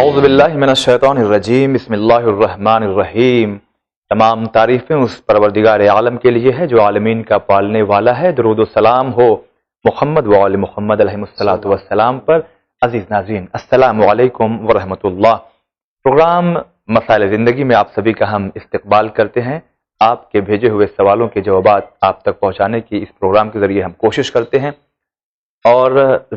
اعوذ باللہ من الشیطان الرجیم، بسم اللہ الرحمن الرحیم۔ تمام تعریفیں اس پروردگار عالم کے لیے ہے جو عالمین کا پالنے والا ہے۔ درود و سلام ہو محمد و آل محمد علیہ الصلوۃ والسلام پر۔ عزیز ناظرین، السلام علیکم ورحمۃ اللہ۔ پروگرام مسائل زندگی میں آپ سبھی کا ہم استقبال کرتے ہیں۔ آپ کے بھیجے ہوئے سوالوں کے جوابات آپ تک پہنچانے کی اس پروگرام کے ذریعے ہم کوشش کرتے ہیں، اور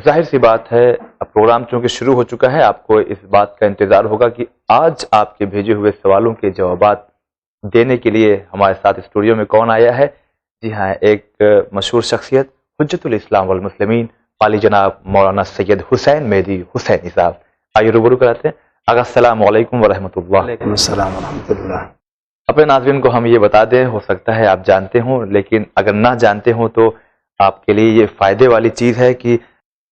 ظاہر سی بات ہے اب پروگرام چونکہ شروع ہو چکا ہے، آپ کو اس بات کا انتظار ہوگا کہ آج آپ کے بھیجے ہوئے سوالوں کے جوابات دینے کے لیے ہمارے ساتھ اسٹوڈیو میں کون آیا ہے۔ جی ہاں، ایک مشہور شخصیت، حجت الاسلام والمسلمین، عالی جناب مولانا سید حسین مہدی حسینی صاحب۔ آئیے روبرو کراتے ہیں۔ آغا السلام علیکم ورحمۃ اللہ۔ وعلیکم السلام ورحمۃ اللہ۔ اپنے ناظرین کو ہم یہ بتا دیں، ہو سکتا ہے آپ جانتے ہوں، لیکن اگر نہ جانتے ہوں تو آپ کے لیے یہ فائدے والی چیز ہے کہ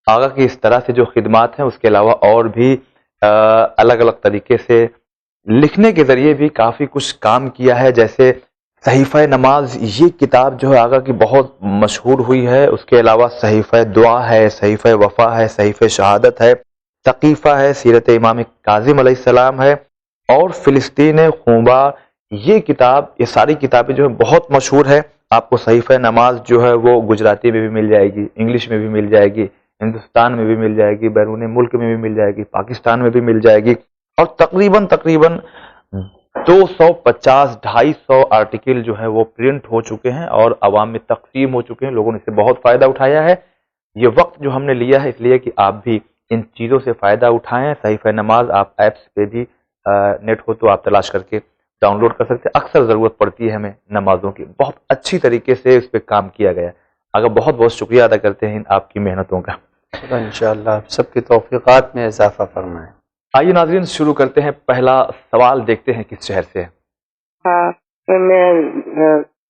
آغا کی اس طرح سے جو خدمات ہیں، اس کے علاوہ اور بھی الگ الگ طریقے سے لکھنے کے ذریعے بھی کافی کچھ کام کیا ہے۔ جیسے صحیفہ نماز، یہ کتاب جو ہے آغا کی بہت مشہور ہوئی ہے۔ اس کے علاوہ صحیفہ دعا ہے، صحیفہ وفا ہے، صحیفہ شہادت ہے، تقیفہ ہے، سیرت امام کاظم علیہ السلام ہے، اور فلسطین خونبار۔ یہ کتاب، یہ ساری کتابیں جو ہیں بہت مشہور ہے۔ آپ کو صحیفہ نماز جو ہے وہ گجراتی میں بھی مل جائے گی، انگلش میں بھی مل جائے گی، ہندوستان میں بھی مل جائے گی، بیرون ملک میں بھی مل جائے گی، پاکستان میں بھی مل جائے گی، اور تقریباً 250 250 آرٹیکل جو ہے وہ پرنٹ ہو چکے ہیں اور عوام میں تقسیم ہو چکے ہیں۔ لوگوں نے اس سے بہت فائدہ اٹھایا ہے۔ یہ وقت جو ہم نے لیا ہے اس لیے کہ آپ بھی ان چیزوں سے فائدہ اٹھائیں۔ صحیفہ نماز آپ ایپس پہ بھی نیٹ ہو تو آپ تلاش کر کے ڈاؤن لوڈ کر سکتے ہیں۔ اکثر ضرورت پڑتی ہے ہمیں نمازوں کی، بہت اچھی طریقے سے اس پہ کام کیا گیا ہے۔ اگر بہت بہت شکریہ ادا کرتے ہیں آپ کی محنتوں کا۔ انشاءاللہ سب کی توفیقات میں اضافہ فرمائیں۔ آئیے ناظرین شروع کرتے ہیں۔ پہلا سوال دیکھتے ہیں کس شہر سے ہے۔ ہاں،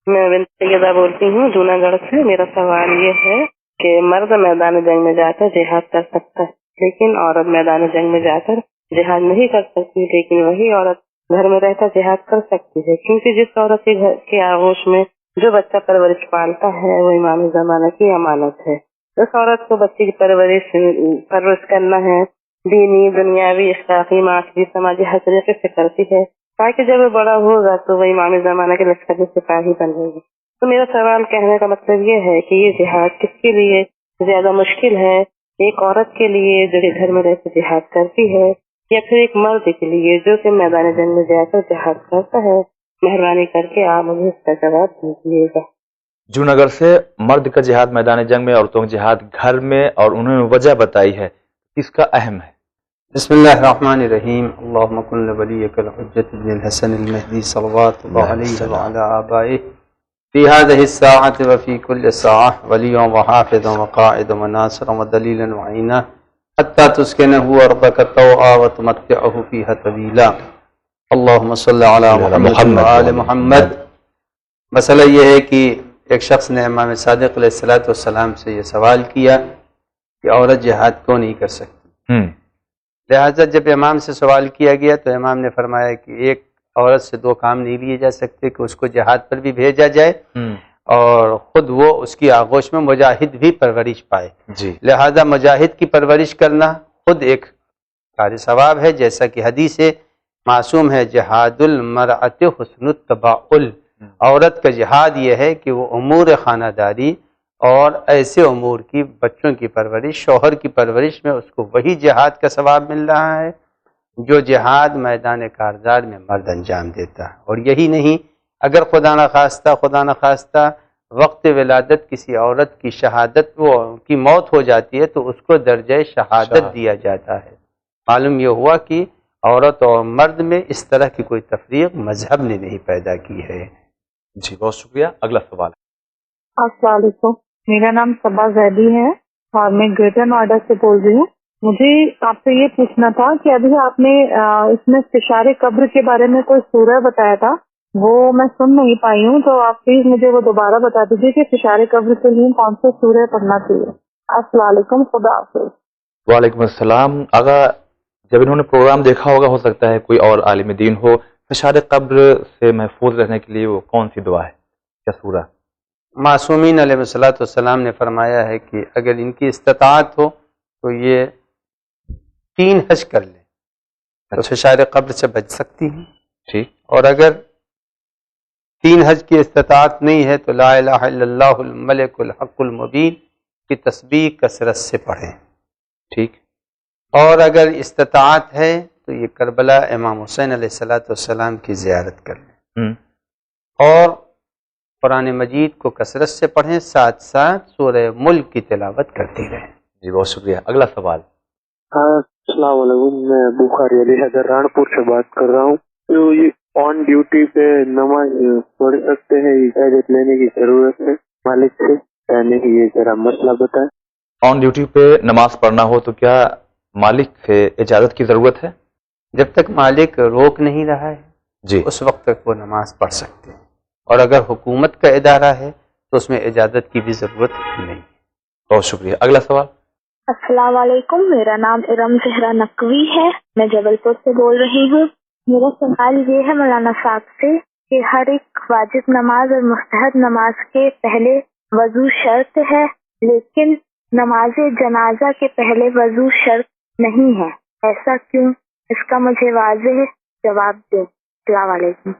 میں بنت سیدہ بولتی ہوں جونا گڑھ سے۔ میرا سوال یہ ہے کہ مرد میدان جنگ میں جا کر جہاد کر سکتا ہے، لیکن عورت میدان جنگ میں جا کر جہاد نہیں کر سکتی، لیکن وہی عورت گھر میں رہتا جہاد کر سکتی ہے، کیونکہ جس عورت کے گھر کے آغوش میں جو بچہ پرورش پالتا ہے وہ امام زمانہ کی امانت ہے۔ اس عورت کو بچے کی پرورش کرنا ہے، دینی، دنیاوی، اخلاقی، معاشی، سماجی ہر طریقے سے کرتی ہے، تاکہ جب وہ بڑا ہوگا تو وہ امام زمانہ کے لشکر کے سپاہی بنے گا۔ تو میرا سوال کہنے کا مطلب یہ ہے کہ یہ جہاد کس کے لیے زیادہ مشکل ہے، ایک عورت کے لیے جو گھر میں رہ کے جہاد کرتی ہے، یا پھر ایک مرد کے لیے جو کہ میدان جنگ میں جا کر جہاد کرتا ہے؟ مہربانی کر کے آپ مجھے اس کا جواب دیجیے گا۔ جونگر سے مرد کا جہاد میدان جنگ میں، عورتوں کا جہاد گھر میں، اور انہوں نے وجہ بتائی ہے، اس کا اہم ہے۔ بسم اللہ الرحمن الرحیم۔ اللہم کن لولیک الحجۃ بن الحسن المہدی صلوات اللہ علیہ وعلی آبائہ فی هذه الساعة وفی کل ساعة ولیا وحافظا وقائدا وناصرا ودلیلا وعینا حتی تسکنہ ارضک طوعا وتمتعہ فیہا طویلا۔ اللہم صلی علی محمد وآل محمد۔ مسئلہ یہ ہے کہ ایک شخص نے امام صادق علیہ السلام سے یہ سوال کیا کہ عورت جہاد کیوں نہیں کر سکتی۔ لہٰذا جب امام سے سوال کیا گیا تو امام نے فرمایا کہ ایک عورت سے دو کام نہیں لیے جا سکتے، کہ اس کو جہاد پر بھی بھیجا جائے اور خود وہ اس کی آغوش میں مجاہد بھی پرورش پائے۔ لہٰذا مجاہد کی پرورش کرنا خود ایک کار ثواب ہے، جیسا کہ حدیث معصوم ہے، جہاد المرأۃ حسن التباعل۔ عورت کا جہاد یہ ہے کہ وہ امور خانہ داری اور ایسے امور کی، بچوں کی پرورش، شوہر کی پرورش میں اس کو وہی جہاد کا ثواب مل رہا ہے جو جہاد میدان کارزار میں مرد انجام دیتا ہے۔ اور یہی نہیں، اگر خدا نخواستہ وقت ولادت کسی عورت کی شہادت کی موت ہو جاتی ہے تو اس کو درجہ شہادت دیا جاتا ہے۔ معلوم یہ ہوا کہ عورت اور مرد میں اس طرح کی کوئی تفریق مذہب نے نہیں پیدا کی ہے۔ جی بہت شکریہ۔ اگلا سوال۔ السلام علیکم، میرا نام صبا زیدی ہے اور میں گریٹر نوئیڈا سے بول رہی ہوں۔ مجھے آپ سے یہ پوچھنا تھا کہ ابھی آپ نے اس میں فشار قبر کے بارے میں کوئی سورہ بتایا تھا، وہ میں سن نہیں پائی ہوں، تو آپ پلیز مجھے وہ دوبارہ بتا دیجیے کہ فشار قبر کے لیے کون سے سورہ پڑھنا چاہیے۔ السلام علیکم، خدا حافظ۔ وعلیکم السلام۔ اگر جب انہوں نے پروگرام دیکھا ہوگا، ہو سکتا ہے کوئی اور عالم دین ہو، فشار قبر سے محفوظ رہنے کے لیے وہ کون سی دعا ہے، کیا سورہ؟ معصومین علیہ السلام نے فرمایا ہے کہ اگر ان کی استطاعت ہو تو یہ 3 حج کر لیں، تو فشار قبر سے بچ سکتی ہیں. ٹھیک. اور اگر 3 حج کی استطاعت نہیں ہے تو لا الہ الا اللہ الملک الحق المبین کی تسبیح کثرت سے پڑھیں. ٹھیک. اور اگر استطاعت ہے تو یہ کربلا امام حسین علیہ السلام کی زیارت کر لیں. اور قرآن مجید کو کثرت سے پڑھیں، ساتھ ساتھ سورہ ملک کی تلاوت کرتے رہیں. جی بہت شکریہ. اگلا سوال. السلام علیکم، میں بخاری علی حیدر رانپور سے بات کر رہا ہوں. تو یہ آن ڈیوٹی پہ نماز پڑھ سکتے ہیں، اجازت لینے کی ضرورت ہے مالک سے یا نہیں، یہ ذرا مسئلہ بتائیں. آن ڈیوٹی پہ نماز پڑھنا ہو تو کیا مالک سے اجازت کی ضرورت ہے؟ جب تک مالک روک نہیں رہا ہے جی. اس وقت تک وہ نماز پڑھ سکتے ہیں. اور اگر حکومت کا ادارہ ہے تو اس میں اجازت کی بھی ضرورت نہیں. بہت شکریہ. اگلا سوال. السلام علیکم، میرا نام ارم زہرا نقوی ہے، میں جبل پور سے بول رہی ہوں. میرا سوال یہ ہے مولانا صاحب سے کہ ہر ایک واجب نماز اور مستحب نماز کے پہلے وضو شرط ہے، لیکن نماز جنازہ کے پہلے وضو شرط نہیں ہے، ایسا کیوں؟ اس کا مجھے واضح جواب دیں. السلام علیکم.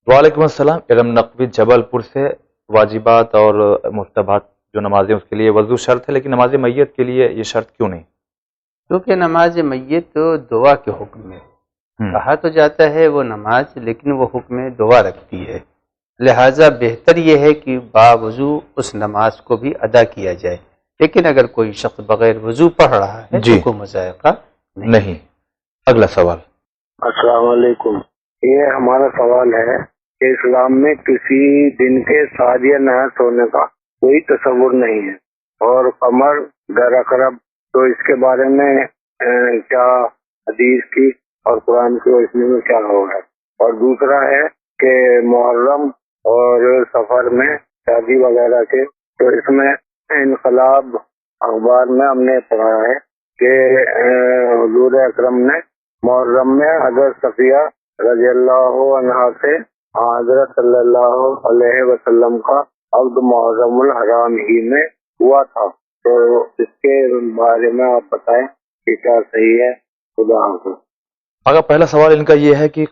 وعلیکم السلام. ارم نقوی جبل پور سے. واجبات اور مستحبات جو نمازیں اس کے لیے وضو شرط ہے، لیکن نماز میت کے لیے یہ شرط کیوں نہیں؟ کیونکہ نماز میت دعا کے حکم میں کہا تو جاتا ہے وہ نماز، لیکن وہ حکم دعا رکھتی ہے، لہٰذا بہتر یہ ہے کہ باوضو اس نماز کو بھی ادا کیا جائے. لیکن اگر کوئی شخص بغیر وضو پڑھ رہا ہے جی تو کوئی مذائقہ نہیں. اگلا سوال. السلام علیکم، یہ ہمارا سوال ہے کہ اسلام میں کسی دن کے ساریہ نحس ہونے کا کوئی تصور نہیں ہے، اور قمر گر اقرب، تو اس کے بارے میں کیا حدیث کی اور قرآن کی روشنی میں کیا ہوگا؟ اور دوسرا ہے کہ محرم اور سفر میں شادی وغیرہ کے، تو اس میں انقلاب اخبار میں ہم نے پڑھا ہے کہ حضور اکرم نے محرم میں حضرت صفیہ رضی اللہ عنہا سے حضرت صلی اللہ علیہ وسلم کا عقد محرم الحرام ہی میں ہوا تھا. تو اس کے بارے میں آپ بتائیں کہ کیا صحیح ہے. خدا حافظ. اگر پہلا سوال ان کا یہ ہے کہ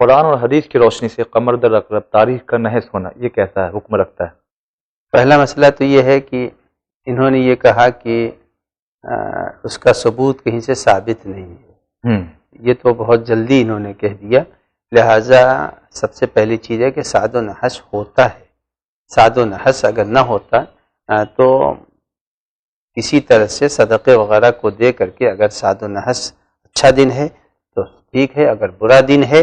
قرآن اور حدیث کی روشنی سے قمر در اقرب تاریخ کا نحس ہونا یہ کیسا ہے، حکم رکھتا ہے؟ پہلا مسئلہ تو یہ ہے کہ انہوں نے یہ کہا کہ اس کا ثبوت کہیں سے ثابت نہیں ہے. یہ تو بہت جلدی انہوں نے کہہ دیا، لہٰذا سب سے پہلی چیز ہے کہ سعد و نحس ہوتا ہے. سعد و نحس اگر نہ ہوتا تو کسی طرح سے صدقے وغیرہ کو دے کر کے، اگر سعد و نحس اچھا دن ہے تو ٹھیک ہے، اگر برا دن ہے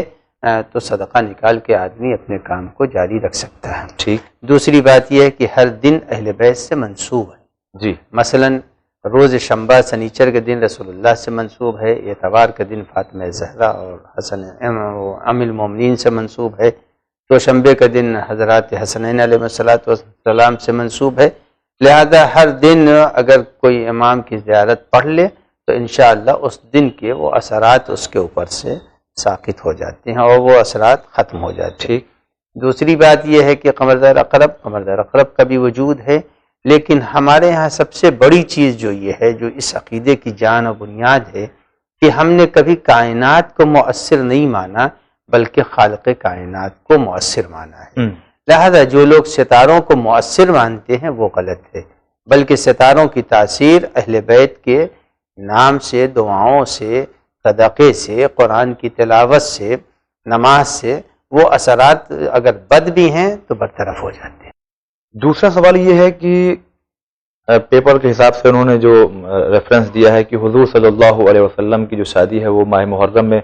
تو صدقہ نکال کے آدمی اپنے کام کو جاری رکھ سکتا ہے. ٹھیک. دوسری بات یہ ہے کہ ہر دن اہل بیت سے منسوب ہے. جی. مثلا روز شنبہ سنیچر کے دن رسول اللہ سے منسوب ہے، اتوار کے دن فاطمہ زہرا اور حسن ام المومنین سے منسوب ہے، تو شنبے کا دن حضرات حسنین علیہ السلام سے منسوب ہے. لہذا ہر دن اگر کوئی امام کی زیارت پڑھ لے تو انشاءاللہ اس دن کے وہ اثرات اس کے اوپر سے ساقط ہو جاتے ہیں اور وہ اثرات ختم ہو جاتے ہیں. ٹھیک. دوسری بات یہ ہے کہ قمر در اقرب کا بھی وجود ہے، لیکن ہمارے ہاں سب سے بڑی چیز جو یہ ہے، جو اس عقیدے کی جان و بنیاد ہے، کہ ہم نے کبھی کائنات کو مؤثر نہیں مانا بلکہ خالق کائنات کو مؤثر مانا ہے. لہذا جو لوگ ستاروں کو مؤثر مانتے ہیں وہ غلط ہے، بلکہ ستاروں کی تاثیر اہل بیت کے نام سے، دعاؤں سے، صدقے سے، قرآن کی تلاوت سے، نماز سے، وہ اثرات اگر بد بھی ہیں تو برطرف ہو جاتے ہیں. دوسرا سوال یہ ہے کہ پیپر کے حساب سے انہوں نے جو ریفرنس دیا ہے کہ حضور صلی اللہ علیہ وسلم کی جو شادی ہے وہ ماہ محرم میں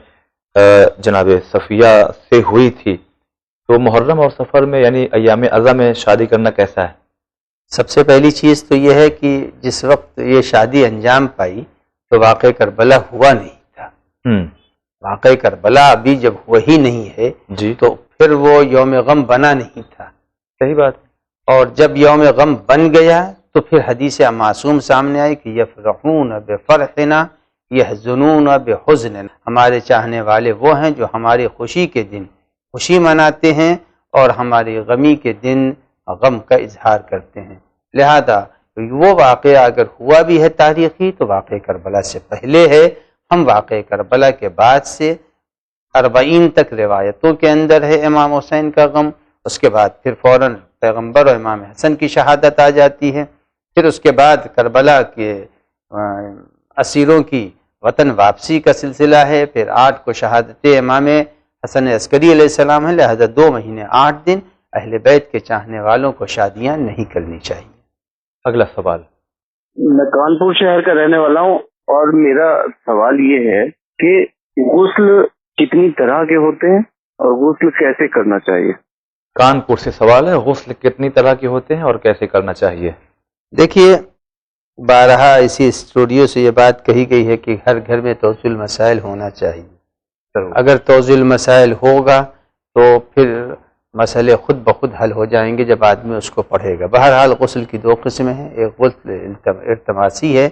جناب صفیہ سے ہوئی تھی، تو محرم اور سفر میں یعنی ایام اعظم میں شادی کرنا کیسا ہے؟ سب سے پہلی چیز تو یہ ہے کہ جس وقت یہ شادی انجام پائی تو واقع کربلا ہوا نہیں تھا. واقع کربلا ابھی جب ہوا ہی نہیں ہے جی تو پھر وہ یوم غم بنا نہیں تھا. صحیح بات. اور جب یوم غم بن گیا تو پھر حدیث معصوم سامنے آئی کہ یفرحون بفرحنا یحزنون بحزننا، ہمارے چاہنے والے وہ ہیں جو ہماری خوشی کے دن خوشی مناتے ہیں اور ہماری غمی کے دن غم کا اظہار کرتے ہیں. لہذا وہ واقعہ اگر ہوا بھی ہے تاریخی تو واقع کربلا سے پہلے ہے. ہم واقع کربلا کے بعد سے 40 تک روایتوں کے اندر ہے امام حسین کا غم، اس کے بعد پھر فوراً پیغمبر اور امام حسن کی شہادت آ جاتی ہے، پھر اس کے بعد کربلا کے اسیروں کی وطن واپسی کا سلسلہ ہے، پھر 8 کو شہادت امام حسن عسکری علیہ السلام ہے، لہذا 2 مہینے 8 دن اہل بیت کے چاہنے والوں کو شادیاں نہیں کرنی چاہیے۔ اگلا سوال۔ میں کانپور شہر کا رہنے والا ہوں اور میرا سوال یہ ہے کہ غسل کتنی طرح کے ہوتے ہیں اور غسل کیسے کرنا چاہیے؟ کانپور سے سوال ہے، غسل کتنی طرح کے ہوتے ہیں اور کیسے کرنا چاہیے؟ دیکھیے، بارہا اسی اسٹوڈیو سے یہ بات کہی گئی ہے کہ ہر گھر میں توضیع المسائل ہونا چاہیے۔ اگر توضیع المسائل ہوگا تو پھر مسئلے خود بخود حل ہو جائیں گے جب آدمی اس کو پڑھے گا۔ بہرحال غسل کی 2 قسمیں ہیں، ایک غسل التماسی ہے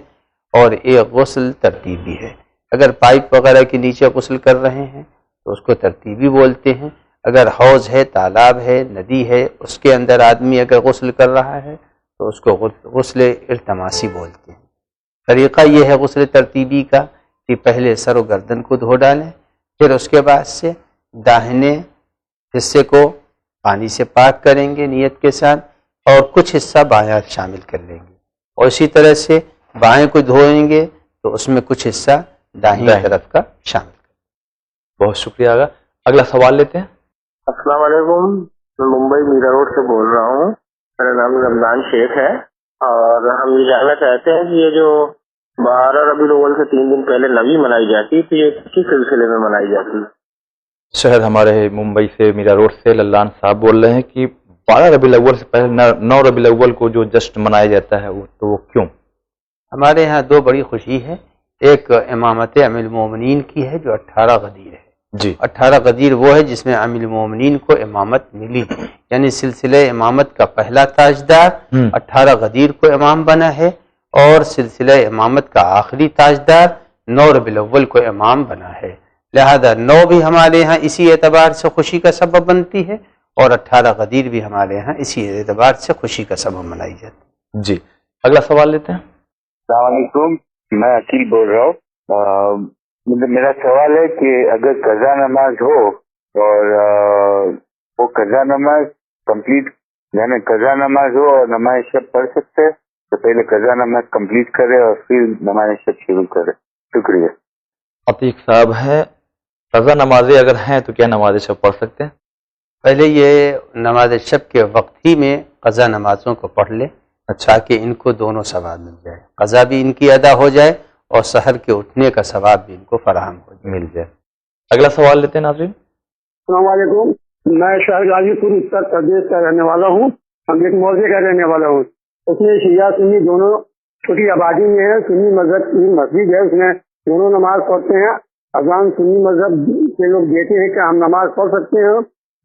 اور ایک غسل ترتیبی ہے۔ اگر پائپ وغیرہ کے نیچے غسل کر رہے ہیں تو اس کو ترتیبی بولتے ہیں، اگر حوض ہے، تالاب ہے، ندی ہے، اس کے اندر آدمی اگر غسل کر رہا ہے تو اس کو غسل التماسی بولتے ہیں۔ طریقہ یہ ہے غسل ترتیبی کا کہ پہلے سر و گردن کو دھو ڈالیں، پھر اس کے بعد سے داہنے حصے کو پانی سے پاک کریں گے نیت کے ساتھ، اور کچھ حصہ بایاں شامل کر لیں گے، اور اسی طرح سے بائیں کو دھوئیں گے تو اس میں کچھ حصہ داہنی طرف کا شامل کریں گے۔ بہت شکریہ آگا۔ اگلا سوال لیتے ہیں۔ السلام علیکم، میں ممبئی میرا روڈ سے بول رہا ہوں، میرا نام رمضان شیخ ہے، اور ہم یہ جاننا چاہتے ہیں کہ یہ جو 12 ربیع الاول سے 3 دن پہلے نوی منائی جاتی ہے تو یہ کس سلسلے میں منائی جاتی ہے؟ شہر ہمارے ممبئی سے میرا روڈ سے للان صاحب بول رہے ہیں کہ 12 ربیع الاول سے پہلے 9 ربیع الاول کو جو جشن منایا جاتا ہے تو وہ کیوں؟ ہمارے ہاں 2 بڑی خوشی ہے، ایک امامت امیر المومنین کی ہے جو 18 غدیر ہے جی۔ 18 غدیر وہ ہے جس میں امیر المومنین کو امامت ملی، یعنی سلسلہ امامت کا پہلا تاجدار 18 غدیر کو امام بنا ہے، اور سلسلہ امامت کا آخری تاجدار 9 ربیع الاول کو امام بنا ہے، لہذا 9 بھی ہمارے ہاں اسی اعتبار سے خوشی کا سبب بنتی ہے، اور 18 غدیر بھی ہمارے ہاں اسی اعتبار سے خوشی کا سبب منائی جاتی ہے۔ جی، اگلا سوال لیتے ہیں۔ السلام علیکم، میں عقیل بول رہا ہوں۔ میرا سوال ہے کہ اگر قضا نماز ہو اور وہ قضا نماز کمپلیٹ، یعنی قضا نماز ہو اور نماز شب پڑھ سکتے تو پہلے قضا نماز کمپلیٹ کرے اور پھر نماز شب شروع کرے؟ شکریہ۔ عتیق صاحب ہے، قضا نمازیں اگر ہیں تو کیا نماز شب پڑھ سکتے ہیں؟ پہلے یہ نماز شب کے وقت ہی میں قضا نمازوں کو پڑھ لے، تاکہ ان کو دونوں ثواب مل جائے، قضا بھی ان کی ادا ہو جائے اور سحر کے اٹھنے کا ثواب بھی ان کو فراہم ہو جائے، مل جائے۔ اگلا سوال لیتے ہیں ناظرین۔ السلام علیکم، میں شہر غازی پور اتر پردیش کا رہنے والا ہوں، ہم ایک موضوع کا رہنے والا ہوں۔ اس میں شیعہ سنی دونوں چھوٹی آبادی میں ہے، سنی مذہب کی مسجد ہے، اس میں دونوں نماز پڑھتے ہیں۔ اذان سنی مذہب کے لوگ دیتے ہیں کہ ہم نماز پڑھ سکتے ہیں۔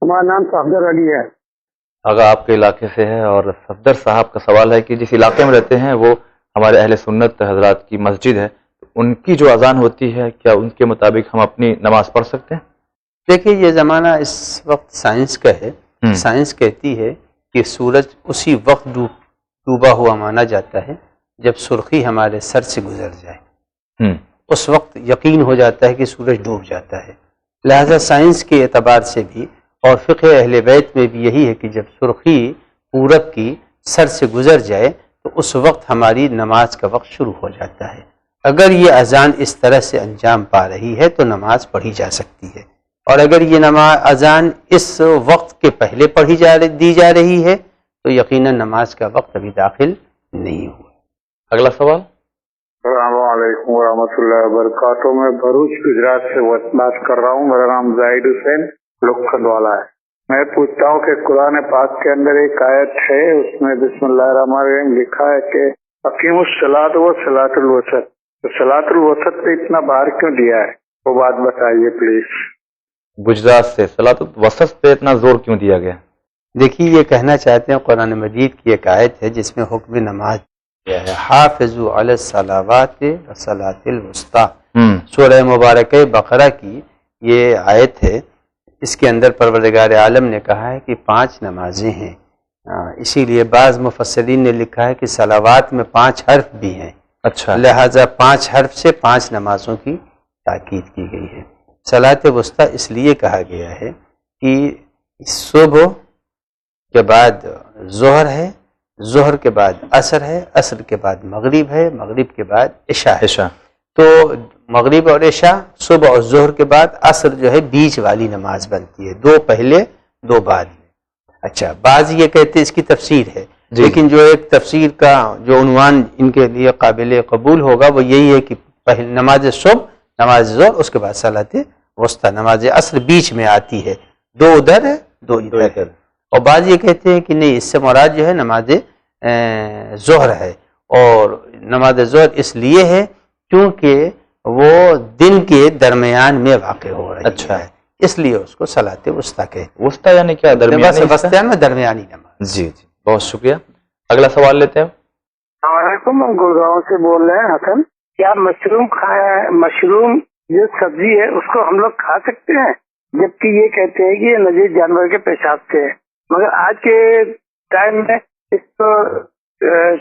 ہمارا نام صفدر علی ہے۔ اگر آپ کے علاقے سے ہے، اور صفدر صاحب کا سوال ہے کہ جس علاقے میں رہتے ہیں وہ ہمارے اہل سنت حضرات کی مسجد ہے، ان کی جو اذان ہوتی ہے کیا ان کے مطابق ہم اپنی نماز پڑھ سکتے ہیں؟ دیکھیے، یہ زمانہ اس وقت سائنس کا ہے۔ سائنس کہتی ہے کہ سورج اسی وقت ڈوبا ہوا مانا جاتا ہے جب سرخی ہمارے سر سے گزر جائے، اس وقت یقین ہو جاتا ہے کہ سورج ڈوب جاتا ہے۔ لہذا سائنس کے اعتبار سے بھی اور فقہ اہل بیت میں بھی یہی ہے کہ جب سرخی پورب کی سر سے گزر جائے تو اس وقت ہماری نماز کا وقت شروع ہو جاتا ہے۔ اگر یہ اذان اس طرح سے انجام پا رہی ہے تو نماز پڑھی جا سکتی ہے، اور اگر یہ اذان اس وقت کے پہلے دی جا رہی ہے تو یقیناً نماز کا وقت ابھی داخل نہیں ہوا۔ اگلا سوال۔ السلام علیکم ورحمۃ اللہ وبرکاتہ، میں بھروچ گجرات سے بات کر رہا ہوں، میرا نام زاہد حسین لکھنؤ والا ہے۔ میں پوچھتا ہوں کہ قرآن پاک کے اندر ایک آیت ہے، اس میں بسم اللہ الرحمن الرحیم لکھا ہے کہ اقیموا الصلاۃ وصلاۃ الوسط، تو صلاۃ الوسط پہ اتنا بار کیوں دیا ہے، وہ بات بتائیے پلیز۔ گجرات سے صلاۃ الوسط پہ اتنا زور کیوں دیا گیا؟ دیکھیے، یہ کہنا چاہتے ہیں قرآن مجید کی ایک آیت ہے جس میں حکم نماز دیا ہے، حافظوا علی الصلوات والصلاۃ الوسطی۔ سورہ مبارکہ بقرہ کی یہ آیت ہے، اس کے اندر پروردگار عالم نے کہا ہے کہ 5 نمازیں ہیں، اسی لیے بعض مفسرین نے لکھا ہے کہ صلوات میں 5 حرف بھی ہیں، اچھا، لہذا 5 حرف سے 5 نمازوں کی تاکید کی گئی ہے۔ صلاۃ وسطیٰ اس لیے کہا گیا ہے کہ صبح کے بعد ظہر ہے، ظہر کے بعد عصر ہے، عصر کے بعد مغرب ہے، مغرب کے بعد عشاء ہے۔ تو مغرب اور عشاء، صبح اور ظہر کے بعد عصر جو ہے بیچ والی نماز بنتی ہے، دو پہلے دو بعد میں۔ اچھا، بعض یہ کہتے ہیں اس کی تفسیر ہے، لیکن جو ایک تفسیر کا جو عنوان ان کے لیے قابل قبول ہوگا وہ یہی ہے کہ پہلے نماز صبح، نماز ظہر، اس کے بعد صلاۃ وسطیٰ نماز عصر بیچ میں آتی ہے، دو ادھر ہے دو ادھر ہے۔ اور بعض یہ کہتے ہیں کہ نہیں، اس سے مراد جو ہے نماز ظہر ہے، اور نماز ظہر اس لیے ہے کیونکہ وہ دن کے درمیان میں واقع ہو رہی ہے، اس لیے اس کو صلاۃ وسطیٰ کہتے ہیں۔ وسطیٰ یعنی کیا؟ درمیانی وسطیٰ میں درمیانی نماز۔ جی جی، بہت شکریہ۔ اگلا سوال لیتے ہیں۔ السلام علیکم، ہم گڑگاؤں سے بول رہے ہیں حسن۔ کیا مشروم جو سبزی ہے اس کو ہم لوگ کھا سکتے ہیں؟ جبکہ یہ کہتے ہیں کہ یہ نجیس جانور کے پیشاب سے ہے، مگر آج کے ٹائم میں اس کو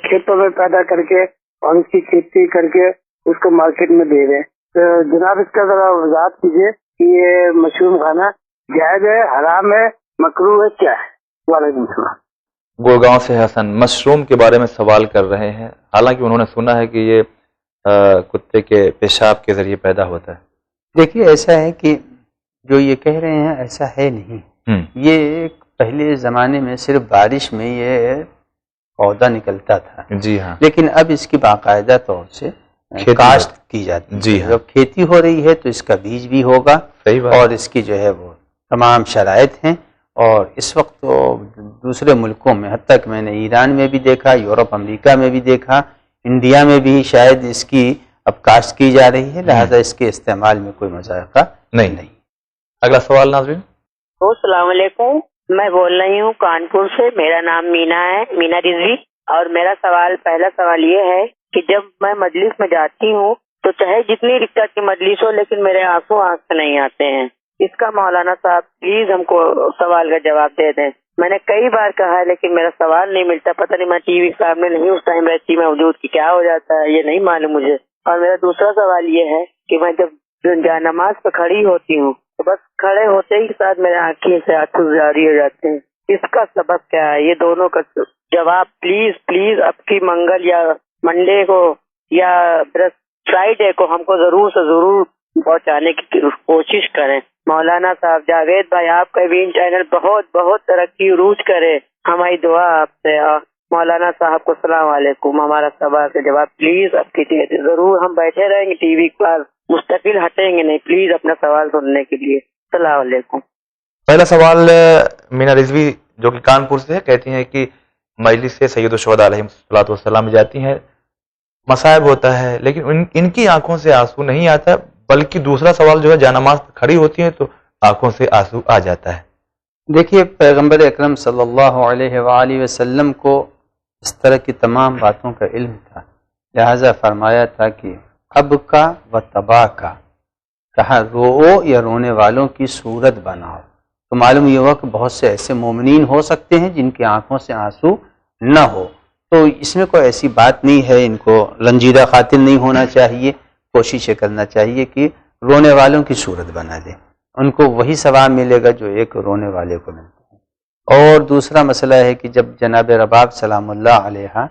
کھیتوں میں پیدا کر کے اور اس کی کھیتی کر کے اس کو مارکیٹ میں دے رہے ہیں۔ تو جناب اس کا ذرا وضاحت کیجیے کہ یہ مشروم کھانا جائز ہے، حرام ہے، مکروہ ہے، کیا ہے؟ وعلیکم السلام۔ گڑگاؤں سے حسن مشروم کے بارے میں سوال کر رہے ہیں، حالانکہ انہوں نے سنا ہے کہ یہ کتے کے پیشاب کے ذریعے پیدا ہوتا ہے۔ دیکھیے، ایسا ہے کہ جو یہ کہہ رہے ہیں ایسا ہے نہیں۔ یہ پہلے زمانے میں صرف بارش میں یہ پودا نکلتا تھا، جی ہاں، لیکن اب اس کی باقاعدہ طور سے کاشت کی جاتی ہے۔ جی ہاں، جب کھیتی ہو رہی ہے تو اس کا بیج بھی ہوگا، صحیح بات، اور اس کی جو ہے وہ تمام شرائط ہیں۔ اور اس وقت تو دوسرے ملکوں میں، حتیٰ کہ میں نے ایران میں بھی دیکھا، یورپ امریکہ میں بھی دیکھا، انڈیا میں بھی شاید اس کی اب کاشت کی جا رہی ہے، لہذا اس کے استعمال میں کوئی مذائقہ نہیں۔ اگلا سوال ناظرین۔ السلام علیکم، میں بول رہی ہوں کانپور سے، میرا نام مینا ہے، مینا رضوی، اور میرا پہلا سوال یہ ہے کہ جب میں مجلس میں جاتی ہوں تو چاہے جتنی رکعت کی مجلس ہو لیکن میرے آنکھوں سے نہیں آتے ہیں۔ اس کا مولانا صاحب پلیز ہم کو سوال کا جواب دے دیں۔ میں نے کئی بار کہا ہے لیکن میرا سوال نہیں ملتا، پتہ نہیں میں ٹی وی کے سامنے نہیں اس ٹائم رہتی میں وجود کی کیا ہو جاتا ہے، یہ نہیں معلوم مجھے۔ اور میرا دوسرا سوال یہ ہے کہ میں جب نماز پہ کھڑی ہوتی ہوں تو بس کھڑے ہوتے ہی ساتھ میرے آنکھیں سے آنسو جاری ہو جاتے ہیں، اس کا سبب کیا ہے؟ یہ دونوں کا جواب پلیز اب کی منگل یا منڈے کو یا فرائیڈے کو ہم کو ضرور سے ضرور پہنچانے کی کوشش کریں۔ مولانا صاحب، جاوید بھائی، آپ کا وین چینل بہت بہت ترقی عروج کرے، ہماری دعا آپ سے۔ مولانا صاحب کو السلام علیکم، ہمارا سوال کا جواب پلیز اب کیجیے، ضرور ہم بیٹھے رہیں گے ٹی وی پر، مستقل ہٹیں گے نہیں، پلیز اپنا سوال سننے کے لیے۔ السلام علیکم۔ پہلا سوال مینا رضوی جو کہ کانپور سے ہے، کہتی ہیں کہ مجلس سے سید الشہداء علیہ الصلوۃ والسلام جاتی ہیں، مصائب ہوتا ہے لیکن ان کی آنکھوں سے آنسو نہیں آتا، بلکہ دوسرا سوال جو ہے جانماز کھڑی ہوتی ہیں تو آنکھوں سے آنسو آ جاتا ہے۔ دیکھیے، پیغمبر اکرم صلی اللہ علیہ وآلہ وسلم کو اس طرح کی تمام باتوں کا علم تھا، لہذا فرمایا تھا کہ اب کا و تباہ کا، کہا رو یا رونے والوں کی صورت بناؤ۔ تو معلوم یہ ہوا کہ بہت سے ایسے مومنین ہو سکتے ہیں جن کی آنکھوں سے آنسو نہ ہو، تو اس میں کوئی ایسی بات نہیں ہے، ان کو رنجیدہ خاطر نہیں ہونا چاہیے، کوشش کرنا چاہیے کہ رونے والوں کی صورت بنا دیں، ان کو وہی ثواب ملے گا جو ایک رونے والے کو ملتا ہے۔ اور دوسرا مسئلہ ہے کہ جب جناب رباب سلام اللہ علیہ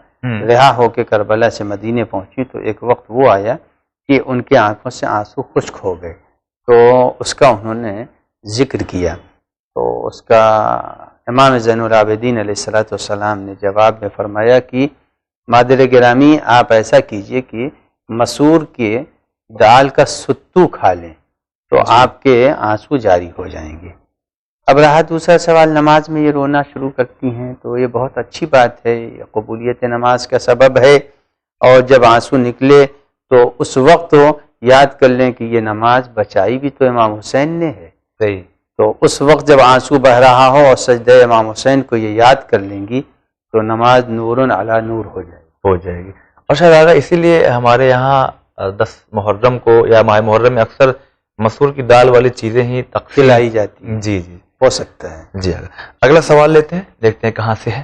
رہا ہو کے کربلا سے مدینے پہنچی تو ایک وقت وہ آیا کہ ان کی آنکھوں سے آنسو خشک ہو گئے، تو اس کا انہوں نے ذکر کیا، تو اس کا امام زین العابدین علیہ الصلوۃ والسلام نے جواب میں فرمایا کہ مادر گرامی، آپ ایسا کیجئے کہ مسور کے دال کا ستو کھا لیں تو آپ کے آنسو جاری ہو جائیں گے۔ اب رہا دوسرا سوال، نماز میں یہ رونا شروع کرتی ہیں، تو یہ بہت اچھی بات ہے، یہ قبولیت نماز کا سبب ہے، اور جب آنسو نکلے تو اس وقت یاد کر لیں کہ یہ نماز بچائی بھی تو امام حسین نے ہے، صحیح، تو اس وقت جب آنسو بہ رہا ہو اور سجدہ امام حسین کو یہ یاد کر لیں گی تو نماز نورن علی نور ہو جائے گی۔ اور شاید اسی لیے ہمارے یہاں 10 محرم کو یا ماہ محرم میں اکثر مسور کی دال والی چیزیں ہی تقسیم لائی جاتی ہیں۔ جی جی، ہو سکتا ہے۔ جی اگلا سوال لیتے ہیں، دیکھتے ہیں کہاں سے ہے۔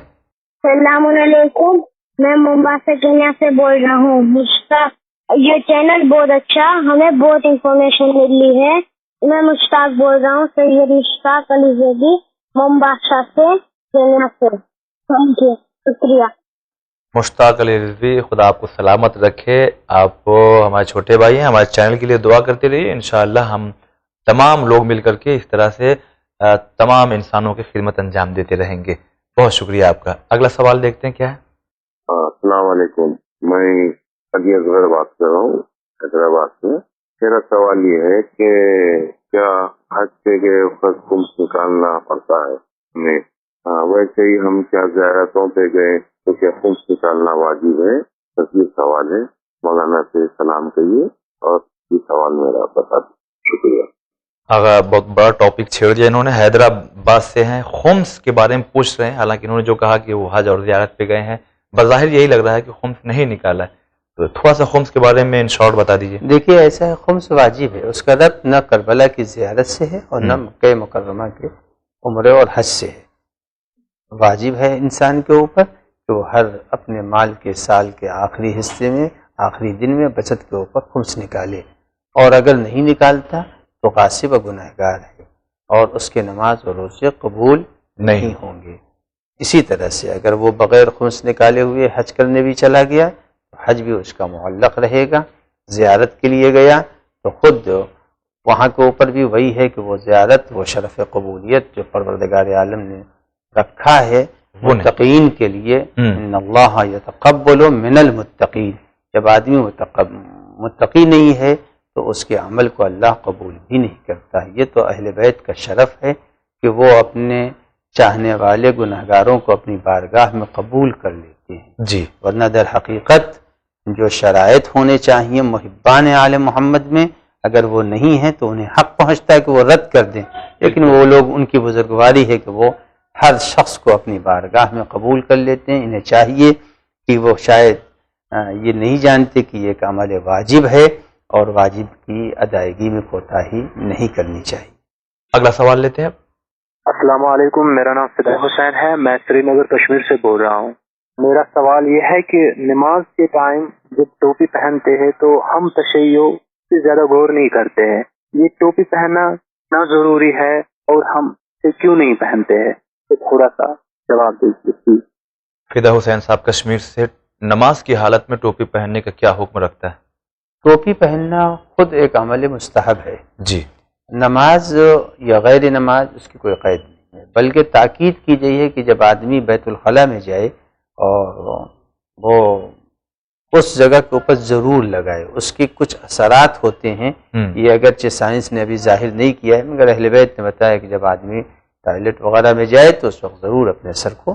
السلام علیکم، میں ممبئی سے کنیا سے بول رہا ہوں، مشتاق یہ چینل بہت اچھا، ہمیں بہت انفارمیشن ملی ہے. میں مشتاق بول رہا ہوں، سید مشتاق علی زیدی، مومباسا سے، کینیا سے. تھینک یو، شکریہ. مشتاق علی رضوی، خدا آپ کو سلامت رکھے. آپ ہمارے چھوٹے بھائی ہیں، ہمارے چینل کے لیے دعا کرتے رہیے. انشاءاللہ ہم تمام لوگ مل کر کے اس طرح سے تمام انسانوں کی خدمت انجام دیتے رہیں گے. بہت شکریہ آپ کا. اگلا سوال دیکھتے ہیں کیا ہے. السلام علیکم، میں علی اصغر بات کر رہا ہوں حیدرآباد سے. میرا سوال یہ ہے کہ کیا حج کے وقت خمس نکالنا پڑتا ہے ہمیں؟ ویسے ہی ہم کیا زیارتوں پہ گئے تو کیا خمس نکالنا واجب ہے؟ بس یہ سوال ہے، مولانا سے سلام کہیے اور یہ سوال میرا بتا دیں. شکریہ. بہت بڑا ٹاپک چھیڑ دیا انہوں نے. حیدرآباد سے ہیں، خمس کے بارے میں پوچھ رہے ہیں. حالانکہ انہوں نے جو کہا کہ وہ حج اور زیارت پہ گئے ہیں، بظاہر یہی لگ رہا ہے کہ خمس نہیں نکالا ہے. تو تھوڑا سا خمس کے بارے میں ان شارٹ بتا دیجیے. دیکھیے ایسا ہے، خمس واجب ہے، اس کا ربط نہ کربلا کی زیارت سے ہے اور نہ مکہ مکرمہ کے عمرے اور حج سے ہے. واجب ہے انسان کے اوپر کہ وہ ہر اپنے مال کے سال کے آخری حصے میں، آخری دن میں بچت کے اوپر خمس نکالے. اور اگر نہیں نکالتا تو غاصب و گنہگار ہے اور اس کے نماز اور روزے قبول نہیں ہوں گے. اسی طرح سے اگر وہ بغیر خمس نکالے ہوئے حج کرنے بھی چلا گیا تو حج بھی اس کا معلق رہے گا. زیارت کے لیے گیا تو خود وہاں کے اوپر بھی وہی ہے کہ وہ زیارت، وہ شرف قبولیت جو پروردگار عالم نے رکھا ہے متقین کے لیے، ان اللہ یتقبل من المتقین. جب آدمی متقی نہیں ہے تو اس کے عمل کو اللہ قبول بھی نہیں کرتا. یہ تو اہل بیت کا شرف ہے کہ وہ اپنے چاہنے والے گنہگاروں کو اپنی بارگاہ میں قبول کر لیتے ہیں. جی. ورنہ در حقیقت جو شرائط ہونے چاہیے محبان آل محمد میں، اگر وہ نہیں ہیں تو انہیں حق پہنچتا ہے کہ وہ رد کر دیں. لیکن وہ لوگ، ان کی بزرگواری ہے کہ وہ ہر شخص کو اپنی بارگاہ میں قبول کر لیتے ہیں. انہیں چاہیے کہ وہ شاید یہ نہیں جانتے کہ یہ ایک عمل واجب ہے اور واجب کی ادائیگی میں کوتاہی نہیں کرنی چاہیے. اگلا سوال لیتے ہیں. السلام علیکم، میرا نام فدائے حسین ہے، میں سری نگر کشمیر سے بول رہا ہوں. میرا سوال یہ ہے کہ نماز کے ٹائم جب ٹوپی پہنتے ہیں تو ہم تشیع سے زیادہ غور نہیں کرتے ہیں. یہ ٹوپی پہننا نہ ضروری ہے اور ہم کیوں نہیں پہنتے ہیں؟ تھوڑا سا جواب دیجیے. فدا حسین صاحب کشمیر سے، نماز کی حالت میں ٹوپی پہننے کا کیا حکم رکھتا ہے؟ ٹوپی پہننا خود ایک عمل مستحب ہے. جی. نماز یا غیر نماز اس کی کوئی قید نہیں ہے، بلکہ تاکید کی گئی ہے کہ جب آدمی بیت الخلاء میں جائے اور وہ اس جگہ کے اوپر ضرور لگائے. اس کے کچھ اثرات ہوتے ہیں، یہ اگرچہ سائنس نے ابھی ظاہر نہیں کیا ہے، مگر اہل بیت نے بتایا کہ جب آدمی ٹوائلٹ وغیرہ میں جائے تو اس وقت ضرور اپنے سر کو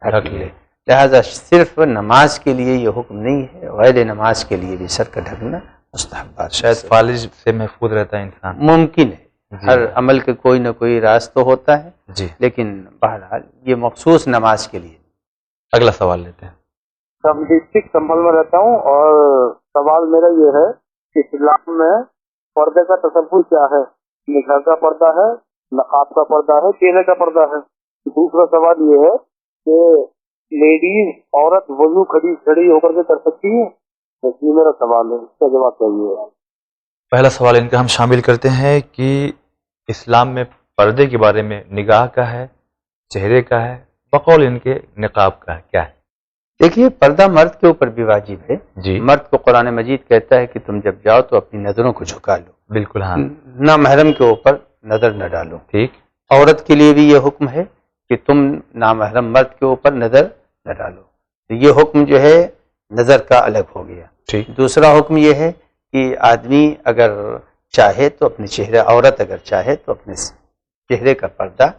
ڈھک لے. لہذا صرف نماز کے لیے یہ حکم نہیں ہے، غیر نماز کے لیے بھی سر کا ڈھکنا مستحب. شاید فالج سے محفوظ رہتا ہے انسان. ممکن ہے، ہر عمل کے کوئی نہ کوئی راز تو ہوتا ہے. جی. لیکن بہرحال یہ مخصوص نماز کے لیے. اگلا سوال لیتے ہیں. سب ڈسٹرکٹ سنبھل میں رہتا ہوں اور سوال میرا یہ ہے کہ اسلام میں پردے کا تصور کیا ہے؟ نکاح کا پردہ ہے، نقاب کا پردہ ہے، چہرے کا پردہ ہے؟ دوسرا سوال یہ ہے کہ لیڈیز، عورت وضو کھڑی ہو کر کے کر سکتی ہے؟ یہ میرا سوال ہے، اس کا جواب چاہیے. پہلا سوال ان کا ہم شامل کرتے ہیں کہ اسلام میں پردے کے بارے میں نگاہ کا ہے، چہرے کا ہے، بقول ان کے نقاب کا ہے، کیا ہے؟ دیکھیے پردہ مرد کے اوپر بھی واجب ہے. جی. مرد کو قرآن مجید کہتا ہے کہ تم جب جاؤ تو اپنی نظروں کو جھکا لو. بالکل. ہاں. نہ محرم کے اوپر نظر نہ ڈالو. ٹھیک. عورت کے لیے بھی یہ حکم ہے کہ تم نامحرم مرد کے اوپر نظر نہ ڈالو. تو یہ حکم جو ہے نظر کا الگ ہو گیا. ٹھیک. دوسرا حکم یہ ہے کہ آدمی اگر چاہے تو اپنے چہرے، عورت اگر چاہے تو اپنے چہرے کا پردہ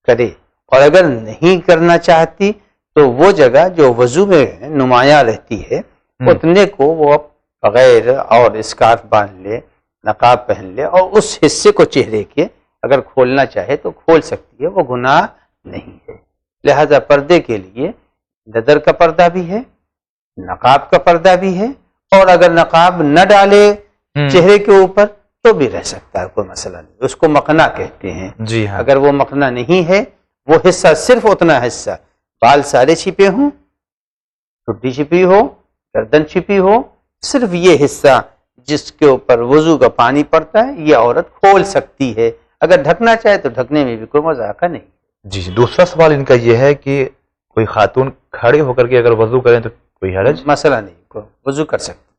کرے، اور اگر نہیں کرنا چاہتی تو وہ جگہ جو وضو میں نمایاں رہتی ہے اتنے کو وہ بغیر اور اسکارف باندھ لے، نقاب پہن لے، اور اس حصے کو چہرے کے اگر کھولنا چاہے تو کھول سکتی ہے، وہ گناہ نہیں ہے. لہذا پردے کے لیے نظر کا پردہ بھی ہے، نقاب کا پردہ بھی ہے، اور اگر نقاب نہ ڈالے چہرے کے اوپر تو بھی رہ سکتا ہے، کوئی مسئلہ نہیں. اس کو مقنا کہتے ہیں. جی ہاں. اگر وہ مقنا نہیں ہے، وہ حصہ صرف اتنا حصہ، بال سارے چھپے ہوں، ٹھڈی چھپی ہو، گردن چھپی ہو، صرف یہ حصہ جس کے اوپر وضو کا پانی پڑتا ہے یہ عورت کھول سکتی ہے، اگر ڈھکنا چاہے تو ڈھکنے میں بھی کوئی مذاقہ نہیں۔ جی دوسرا سوال ان کا یہ ہے کہ کوئی خاتون کھڑے ہو کر کے اگر وضو کریں تو کوئی حرج؟ مسئلہ نہیں، کوئی وضو کر سکتی۔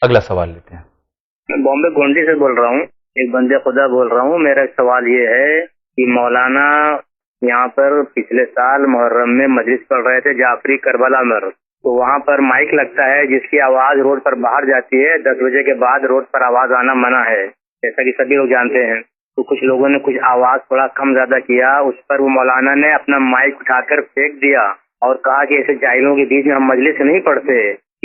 اگلا سوال لیتے ہیں۔ میں بامبے گونڈی سے بول رہا ہوں، ایک بندے خدا بول رہا ہوں۔ میرا سوال یہ ہے کہ مولانا یہاں پر پچھلے سال محرم میں مجلس پڑھ رہے تھے جعفری کربلا میں، تو وہاں پر مائک لگتا ہے جس کی آواز روڈ پر باہر جاتی ہے، 10 بجے کے بعد روڈ پر آواز آنا منع ہے، جیسا کہ سبھی لوگ جانتے ہیں۔ تو کچھ لوگوں نے کچھ آواز تھوڑا کم زیادہ کیا، اس پر وہ مولانا نے اپنا مائک اٹھا کر پھینک دیا اور کہا کہ ایسے جاہلوں کے بیچ میں ہم مجلس نہیں پڑھتے،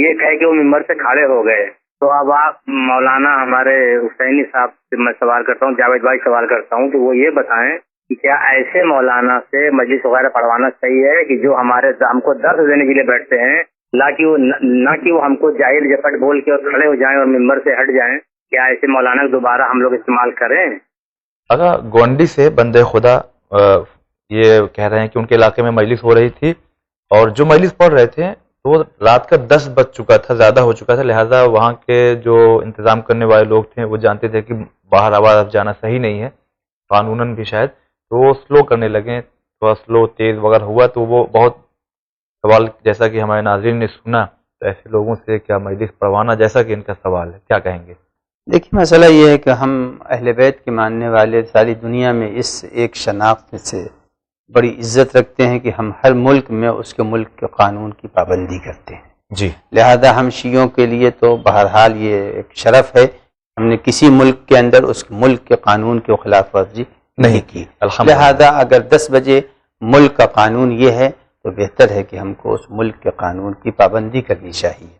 یہ کہہ کے وہ ممبر سے کھڑے ہو گئے۔ تو اب آپ مولانا ہمارے حسینی صاحب سے میں سوال کرتا ہوں، جاوید بھائی سوال کرتا ہوں کہ وہ یہ بتائیں کہ کیا ایسے مولانا سے مجلس وغیرہ پڑھوانا صحیح ہے کہ جو ہمارے ہم کو درس دینے کے لیے بیٹھتے ہیں، نہ کہ وہ ہم کو جاہل جپٹ بول کے اور کھڑے ہو جائیں اور ممبر سے ہٹ جائیں؟ کیا ایسے مولانا دوبارہ ہم لوگ استعمال کریں؟ اگر گونڈی سے بندے خدا یہ کہہ رہے ہیں کہ ان کے علاقے میں مجلس ہو رہی تھی اور جو مجلس پڑھ رہے تھے تو رات کا 10 بج چکا تھا، زیادہ ہو چکا تھا، لہٰذا وہاں کے جو انتظام کرنے والے لوگ تھے وہ جانتے تھے کہ باہر آواز اب جانا صحیح نہیں ہے قانوناً بھی شاید، تو وہ سلو کرنے لگے، تھوڑا سلو تیز وغیرہ ہوا، تو وہ بہت سوال جیسا کہ ہمارے ناظرین نے سنا، تو ایسے لوگوں سے کیا مجلس پڑھوانا، جیسا کہ ان کا سوال ہے، کیا کہیں گے؟ دیکھیے مسئلہ یہ ہے کہ ہم اہل بیت کے ماننے والے ساری دنیا میں اس ایک شناخت سے بڑی عزت رکھتے ہیں کہ ہم ہر ملک میں اس کے ملک کے قانون کی پابندی کرتے ہیں۔ جی لہذا ہم شیعوں کے لیے تو بہرحال یہ ایک شرف ہے، ہم نے کسی ملک کے اندر اس ملک کے قانون کی خلاف ورزی نہیں کی۔ لہذا اگر 10 بجے ملک کا قانون یہ ہے تو بہتر ہے کہ ہم کو اس ملک کے قانون کی پابندی کرنی چاہیے۔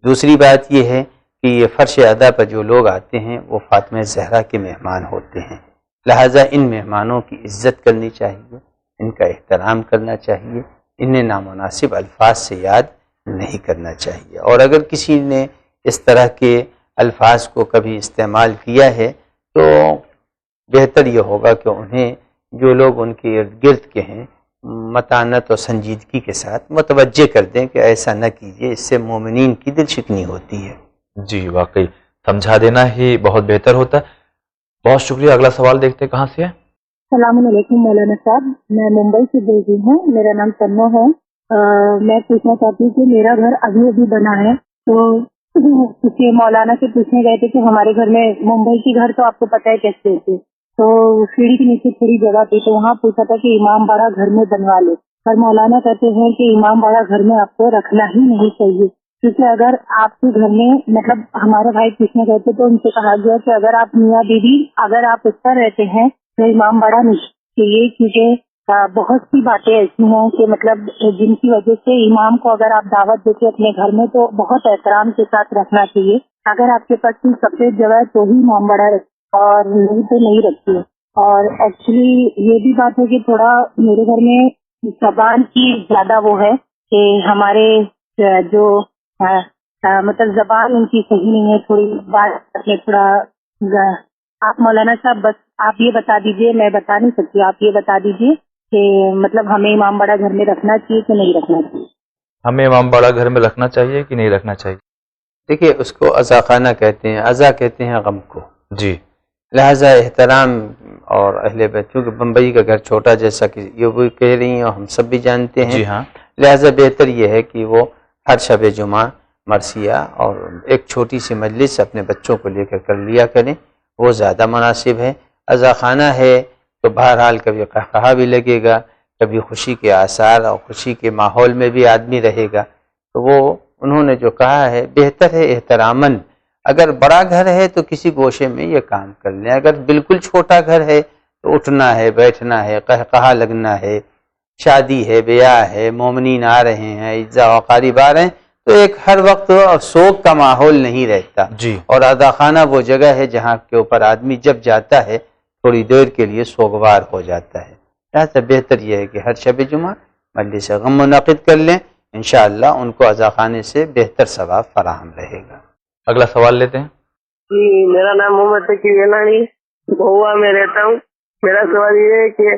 دوسری بات یہ ہے کہ یہ فرش ادا پر جو لوگ آتے ہیں وہ فاطمہ زہرا کے مہمان ہوتے ہیں، لہذا ان مہمانوں کی عزت کرنی چاہیے، ان کا احترام کرنا چاہیے، انہیں نامناسب الفاظ سے یاد نہیں کرنا چاہیے، اور اگر کسی نے اس طرح کے الفاظ کو کبھی استعمال کیا ہے تو بہتر یہ ہوگا کہ انہیں جو لوگ ان کے ارد گرد کے ہیں متانت اور سنجیدگی کے ساتھ متوجہ کر دیں کہ ایسا نہ کیجیے، اس سے مومنین کی دل شکنی ہوتی ہے۔ جی واقعی سمجھا دینا ہی بہت بہتر ہوتا ہے۔ بہت شکریہ۔ اگلا سوال دیکھتے ہیں کہاں سے ہے۔ السلام علیکم مولانا صاحب، میں ممبئی سے بول رہی ہوں، میرا نام تنو ہے۔ میں پوچھنا چاہتی ہوں کہ میرا گھر ابھی ابھی بنا ہے، تو کسی مولانا سے پوچھنے گئے تھے کہ ہمارے گھر میں ممبئی کے گھر تو آپ کو پتہ ہے کیسے ہوتے، تو سیڑھی کے نیچے تھوڑی جگہ تھی، تو وہاں پوچھا تھا کہ امام باڑہ گھر میں بنوا لے، پر مولانا کہتے ہیں کہ امام باڑہ گھر میں آپ کو رکھنا ہی نہیں چاہیے، کیونکہ اگر آپ کے گھر میں مطلب ہمارے بھائی پوچھنے گئے تھے تو ان سے کہا گیا کہ اگر آپ میاں بیوی اگر آپ اس پر رہتے ہیں تو امام باڑہ نہیں چاہیے، کیونکہ بہت سی باتیں ایسی ہیں کہ مطلب جن کی وجہ سے امام کو اگر آپ دعوت دیتے اپنے گھر میں تو بہت احترام کے ساتھ رکھنا چاہیے، اگر آپ کے پاس کوئی سفید جگہ ہے تو ہی امام باڑہ رکھے اور نہیں تو نہیں رکھیے۔ اور ایکچولی یہ بھی بات ہے کہ تھوڑا میرے گھر میں زبان کی زیادہ وہ ہے کہ ہمارے جو مطلب زبان ان کی صحیح نہیں ہے، تھوڑی بات میں تھوڑا آپ مولانا صاحب بس آپ یہ بتا دیجئے، میں بتا نہیں سکتی، آپ یہ بتا دیجئے کہ مطلب ہمیں امام باڑہ گھر میں رکھنا چاہیے کہ نہیں رکھنا چاہیے؟ ہمیں امام باڑہ گھر میں رکھنا چاہیے کہ نہیں رکھنا چاہیے؟ دیکھیے اس کو عزاخانہ کہتے ہیں، عزا کہتے ہیں غم کو، جی لہذا احترام اور اہل بیت، چونکہ بمبئی کا گھر چھوٹا جیسا کہ یہ وہ کہہ رہی ہیں اور ہم سب بھی جانتے ہیں، جی ہاں، لہذا بہتر یہ ہے کہ وہ ہر شب جمعہ مرثیہ اور ایک چھوٹی سی مجلس اپنے بچوں کو لے کر کر لیا کریں، وہ زیادہ مناسب ہے۔ عزاخانہ ہے تو بہرحال کبھی قہقہا بھی لگے گا، کبھی خوشی کے آثار اور خوشی کے ماحول میں بھی آدمی رہے گا، تو وہ انہوں نے جو کہا ہے بہتر ہے احتراماً۔ اگر بڑا گھر ہے تو کسی گوشے میں یہ کام کر لیں، اگر بالکل چھوٹا گھر ہے تو اٹھنا ہے، بیٹھنا ہے، قہقہا لگنا ہے، شادی ہے، بیاہ ہے، مومنین آ رہے ہیں، اعزاء و اقارب آ رہے ہیں، تو ایک ہر وقت سوگ کا ماحول نہیں رہتا، جی اور عزاخانہ وہ جگہ ہے جہاں کے اوپر آدمی جب جاتا ہے تھوڑی دیر کے لیے سوگوار ہو جاتا ہے، لہذا بہتر یہ ہے کہ ہر شب جمعہ مجلس غم منعقد کر لیں، انشاءاللہ ان کو عزاخانے سے بہتر ثواب فراہم رہے گا۔ اگلا سوال لیتے ہیں۔ جی میرا نام محمد تقی ویلانی، بہوا میں رہتا ہوں۔ میرا سوال یہ ہے کہ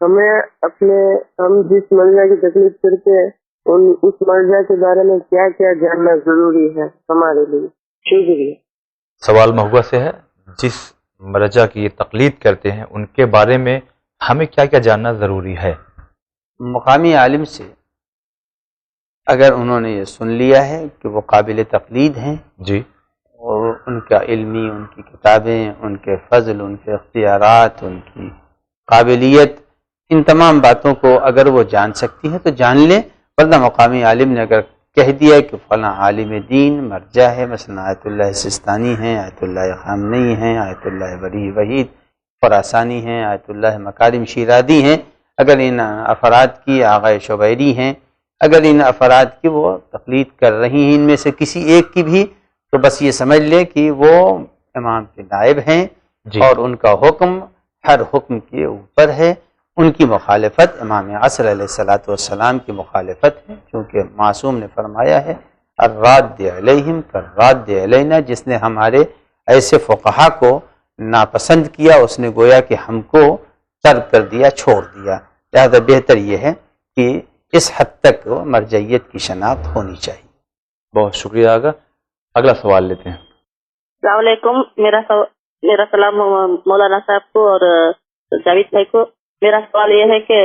ہم جس مرضی کی تکلیف کرتے ہیں اس مرجع کے بارے میں کیا کیا جاننا ضروری ہے ہمارے لیے؟ شکریہ. سوال مہوا سے ہے، جس مرجع کی یہ تقلید کرتے ہیں ان کے بارے میں ہمیں کیا کیا جاننا ضروری ہے؟ مقامی عالم سے اگر انہوں نے یہ سن لیا ہے کہ وہ قابل تقلید ہیں جی، اور ان کا علمی، ان کی کتابیں، ان کے فضل، ان کے اختیارات، ان کی قابلیت، ان تمام باتوں کو اگر وہ جان سکتی ہے تو جان لیں. ورنہ مقامی عالم نے اگر کہہ دیا کہ فلاں عالم دین مرجع ہے، مثلا آیت اللہ سستانی ہیں، آیت اللہ خامنئی ہیں، آیت اللہ بری وحید خراسانی ہیں، آیت اللہ مکارم شیرازی ہیں، اگر ان افراد کی آغا شبیری ہیں، اگر ان افراد کی وہ تقلید کر رہی ہیں ان میں سے کسی ایک کی بھی، تو بس یہ سمجھ لیں کہ وہ امام کے نائب ہیں جی. اور ان کا حکم ہر حکم کے اوپر ہے. ان کی مخالفت امام عصر علیہ الصلوۃ والسلام کی مخالفت ہے، کیونکہ معصوم نے فرمایا ہے الراد علیہم کالراد علینا، جس نے ہمارے ایسے فقہا کو ناپسند کیا اس نے گویا کہ ہم کو ترک کر دیا، چھوڑ دیا. لہذا بہتر یہ ہے کہ اس حد تک مرجعیت کی شناخت ہونی چاہیے. بہت شکریہ آگا. اگلا سوال لیتے ہیں. السلام علیکم. میرا سلام مولانا صاحب کو اور جاوید بھائی کو. میرا سوال یہ ہے کہ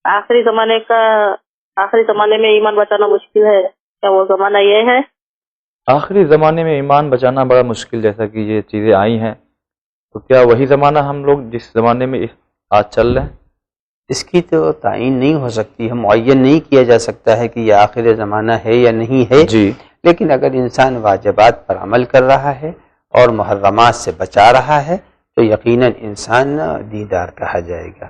آخری زمانے میں ایمان بچانا مشکل ہے، کیا وہ زمانہ یہ ہے؟ آخری زمانے میں ایمان بچانا بڑا مشکل، جیسا کہ یہ چیزیں آئی ہیں، تو کیا وہی زمانہ ہم لوگ جس زمانے میں آج چل رہے ہیں؟ اس کی تو تعین نہیں ہو سکتی ہے، معین نہیں کیا جا سکتا ہے کہ یہ آخر زمانہ ہے یا نہیں ہے جی. لیکن اگر انسان واجبات پر عمل کر رہا ہے اور محرمات سے بچا رہا ہے تو یقیناً انسان دیندار کہا جائے گا.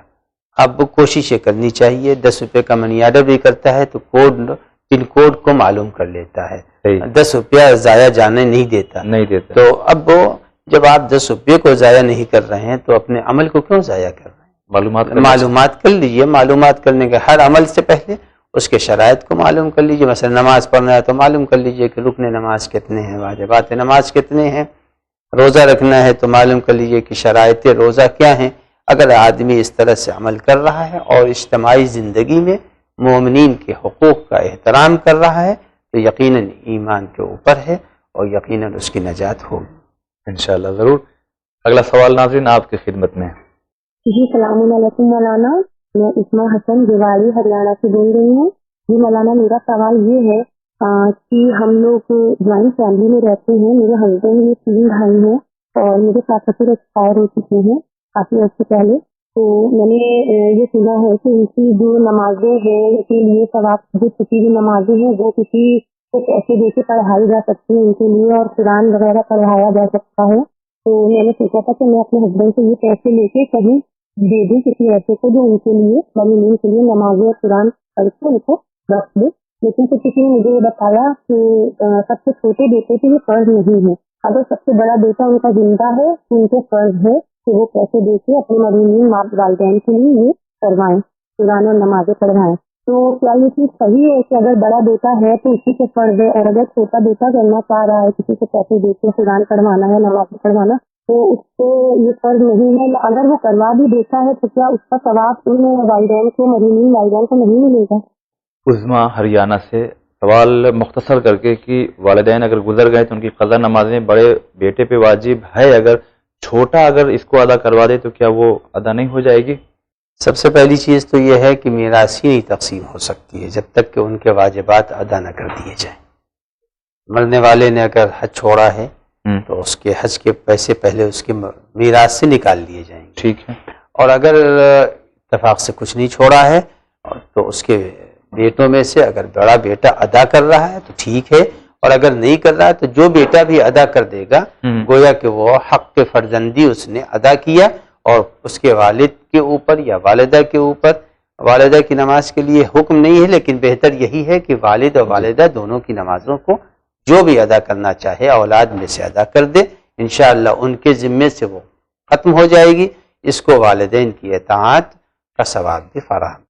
اب کوششیں کرنی چاہیے. 10 روپے کا منی آرڈر بھی کرتا ہے تو پن کوڈ کو معلوم کر لیتا ہے، 10 روپیہ ضائع جانے نہیں دیتا. تو اب جب آپ 10 روپے کو ضائع نہیں کر رہے ہیں تو اپنے عمل کو کیوں ضائع کر رہے ہیں؟ معلومات کر لیجئے. معلومات کرنے کے ہر عمل سے پہلے اس کے شرائط کو معلوم کر لیجئے. مثلا نماز پڑھنا ہے تو معلوم کر لیجئے کہ رکن نماز کتنے ہیں، واجبات نماز کتنے ہیں. روزہ رکھنا ہے تو معلوم کر لیجئے کہ شرائط روزہ کیا ہیں. اگر آدمی اس طرح سے عمل کر رہا ہے اور اجتماعی زندگی میں مومنین کے حقوق کا احترام کر رہا ہے تو یقیناً ایمان کے اوپر ہے اور یقیناً اس کی نجات ہوگی. انشاءاللہ ضرور. اگلا سوال ناظرین آپ کی خدمت میں. جی السلام علیکم مولانا، میں اسما حسن دیواڑی ہریانہ سے بول رہی ہوں. جی مولانا میرا سوال یہ ہے کہ ہم لوگ جوائنٹ فیملی میں رہتے ہیں. میرے ہسبینڈ میں 3 بھائی ہیں اور میرے ساس سسر ایکسپائر ہو چکے ہیں کافی عرصے پہلے. تو میں نے یہ سنا ہے کہ ان کی جو نمازیں ہیں ان کے لیے ثواب جو کسی بھی نمازیں ہیں وہ کسی کو پیسے دے کے پڑھائی جا سکتی ہیں ان کے لیے، اور قرآن وغیرہ پڑھایا جا سکتا ہے. تو میں نے سوچا تھا کہ میں اپنے ہسبینڈ سے یہ پیسے لے کے کہیں دے دوں کسی ایسے کو جو ان کے لیے مومنین کے لیے نمازیں اور قرآن پڑھ کے ان کو رکھ دے. لیکن پھر کسی نے مجھے یہ بتایا کہ سب سے چھوٹے بیٹے کے یہ فرض نہیں ہے. اگر سب سے بڑا بیٹا ان کا زندہ ہے تو ان کو فرض ہے کہ وہ پیسے دے کے اپنے مرحوم والدین کے لیے یہ کروائیں، قرآن اور نمازیں پڑھوائیں. تو کیا یہ چیز صحیح ہے کہ اگر بڑا بیٹا ہے تو اسی سے فرض ہے، اور اگر چھوٹا بیٹا کرنا چاہ رہا ہے کسی کو پیسے دے کے قرآن پڑھوانا ہے نمازیں پڑھوانا تو اس کو یہ فرض نہیں ہے؟ اگر وہ کروا بھی دیتا ہے تو کیا اس کا ثواب ان والدین کو مرحوم والدین کو نہیں ملے گا؟ عظما ہریانہ سے سوال مختصر کر کے کہ والدین اگر گزر گئے تو ان کی قضا نمازیں بڑے بیٹے پہ واجب ہے، اگر چھوٹا اگر اس کو ادا کروا دے تو کیا وہ ادا نہیں ہو جائے گی؟ سب سے پہلی چیز تو یہ ہے کہ میراث ہی نہیں تقسیم ہو سکتی ہے جب تک کہ ان کے واجبات ادا نہ کر دیے جائیں. مرنے والے نے اگر حج چھوڑا ہے تو اس کے حج کے پیسے پہلے اس کے میراث سے نکال لیے جائیں گے. ٹھیک ہے. اور اگر اتفاق سے کچھ نہیں چھوڑا ہے تو اس کے بیٹوں میں سے اگر بڑا بیٹا ادا کر رہا ہے تو ٹھیک ہے، اور اگر نہیں کر رہا ہے تو جو بیٹا بھی ادا کر دے گا گویا کہ وہ حق فرزندی اس نے ادا کیا، اور اس کے والد کے اوپر یا والدہ کے اوپر، والدہ کی نماز کے لیے حکم نہیں ہے لیکن بہتر یہی ہے کہ والد اور والدہ دونوں کی نمازوں کو جو بھی ادا کرنا چاہے اولاد میں سے ادا کر دے. انشاءاللہ ان کے ذمے سے وہ ختم ہو جائے گی. اس کو والدین کی اطاعت کا ثواب بھی فراہم.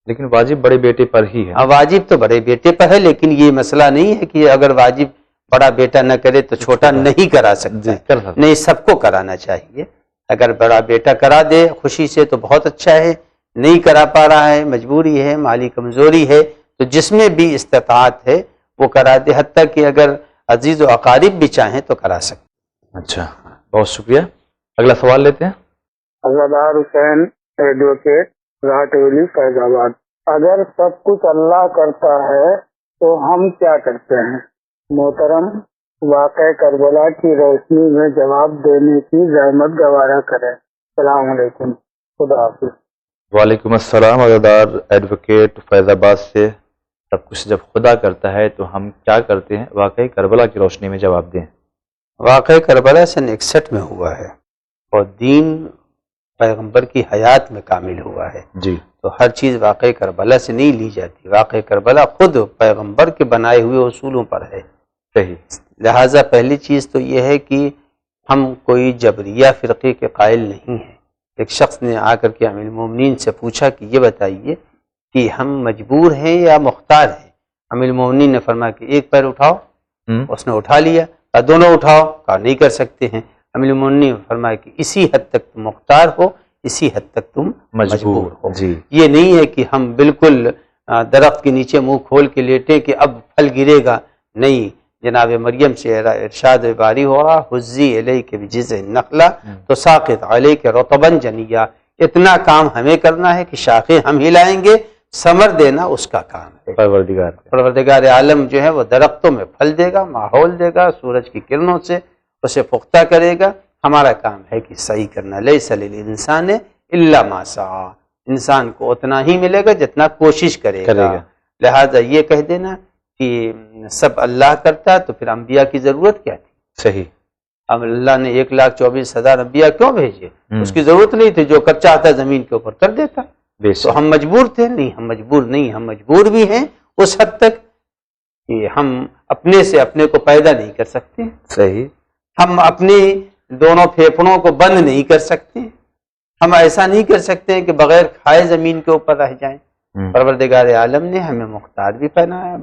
لیکن واجب بڑے بیٹے پر ہی ہے. واجب تو بڑے بیٹے پر ہے، لیکن یہ مسئلہ نہیں ہے کہ اگر واجب بڑا بیٹا نہ کرے تو چھوٹا نہیں کرا سکتا. نہیں، سب کو کرانا چاہیے. اگر بڑا بیٹا کرا دے خوشی سے تو بہت اچھا ہے، نہیں کرا پا رہا ہے، مجبوری ہے، مالی کمزوری ہے، تو جس میں بھی استطاعت ہے وہ کرا دے، حتیٰ کہ اگر عزیز و اقارب بھی چاہیں تو کرا سکتے۔ اچھا، بہت شکریہ۔ اگلا سوال لیتے ہیں۔ عزادار حسین ایڈوکیٹ راٹولی فیض آباد۔ اگر سب کچھ اللہ کرتا ہے تو ہم کیا کرتے ہیں؟ محترم واقع کربلا کی روشنی میں جواب دینے کی زحمت گوارا کریں۔ السلام علیکم، خدا حافظ۔ وعلیکم السلام۔ عزادار ایڈوکیٹ فیض آباد سے، سب کچھ جب خدا کرتا ہے تو ہم کیا کرتے ہیں؟ واقعی کربلا کی روشنی میں جواب دیں۔ واقع کربلا سن 61 میں ہوا ہے اور دین پیغمبر کی حیات میں کامل ہوا ہے، جی، تو ہر چیز واقع کربلا سے نہیں لی جاتی، واقع کربلا خود پیغمبر کے بنائے ہوئے اصولوں پر ہے۔ صحیح۔ لہٰذا پہلی چیز تو یہ ہے کہ ہم کوئی جبریہ فرقے کے قائل نہیں ہیں۔ ایک شخص نے آ کر کے امیر المومنین سے پوچھا کہ یہ بتائیے کہ ہم مجبور ہیں یا مختار ہیں؟ امیر المومنین نے فرمایا کہ ایک پیر اٹھاؤ، اس نے اٹھا لیا، کہا دونوں اٹھاؤ، کہا نہیں کر سکتے ہیں۔ امیر المومنین نے فرمایا کہ اسی حد تک تم مختار ہو، اسی حد تک تم مجبور ہو۔ جی، یہ نہیں ہے کہ ہم بالکل درخت کے نیچے منہ کھول کے لیٹیں کہ اب پھل گرے گا، نہیں۔ جناب مریم سے ارشاد باری ہو رہا، حزی الیک بجذع النخلہ تساقط علیک رطبا جنیا، اتنا کام ہمیں کرنا ہے کہ شاخیں ہم ہلائیں گے، ثمر دینا اس کا کام ہے۔ پروردگار عالم جو ہے وہ درختوں میں پھل دے گا، ماحول دے گا، سورج کی کرنوں سے اسے پختہ کرے گا۔ ہمارا کام ہے کہ صحیح کرنا۔ لیس للانسان الا ما سعی، انسان کو اتنا ہی ملے گا جتنا کوشش کرے گا۔ لہذا یہ کہہ دینا کہ سب اللہ کرتا تو پھر انبیاء کی ضرورت کیا تھی؟ صحیح۔ اب اللہ نے 1,24,000 انبیاء کیوں بھیجے؟ اس کی ضرورت نہیں تھی، جو کر چاہتا زمین کے اوپر کر دیتا۔ تو ہم مجبور تھے؟ نہیں، ہم مجبور نہیں، ہم مجبور بھی ہیں اس حد تک کہ ہم اپنے سے اپنے کو پیدا نہیں کر سکتے۔ صحیح۔ ہم اپنے دونوں پھیپھڑوں کو بند نہیں کر سکتے، ہم ایسا نہیں کر سکتے ہیں کہ بغیر کھائے زمین کے اوپر رہ جائیں۔ پروردگار عالم نے ہمیں مختار بھی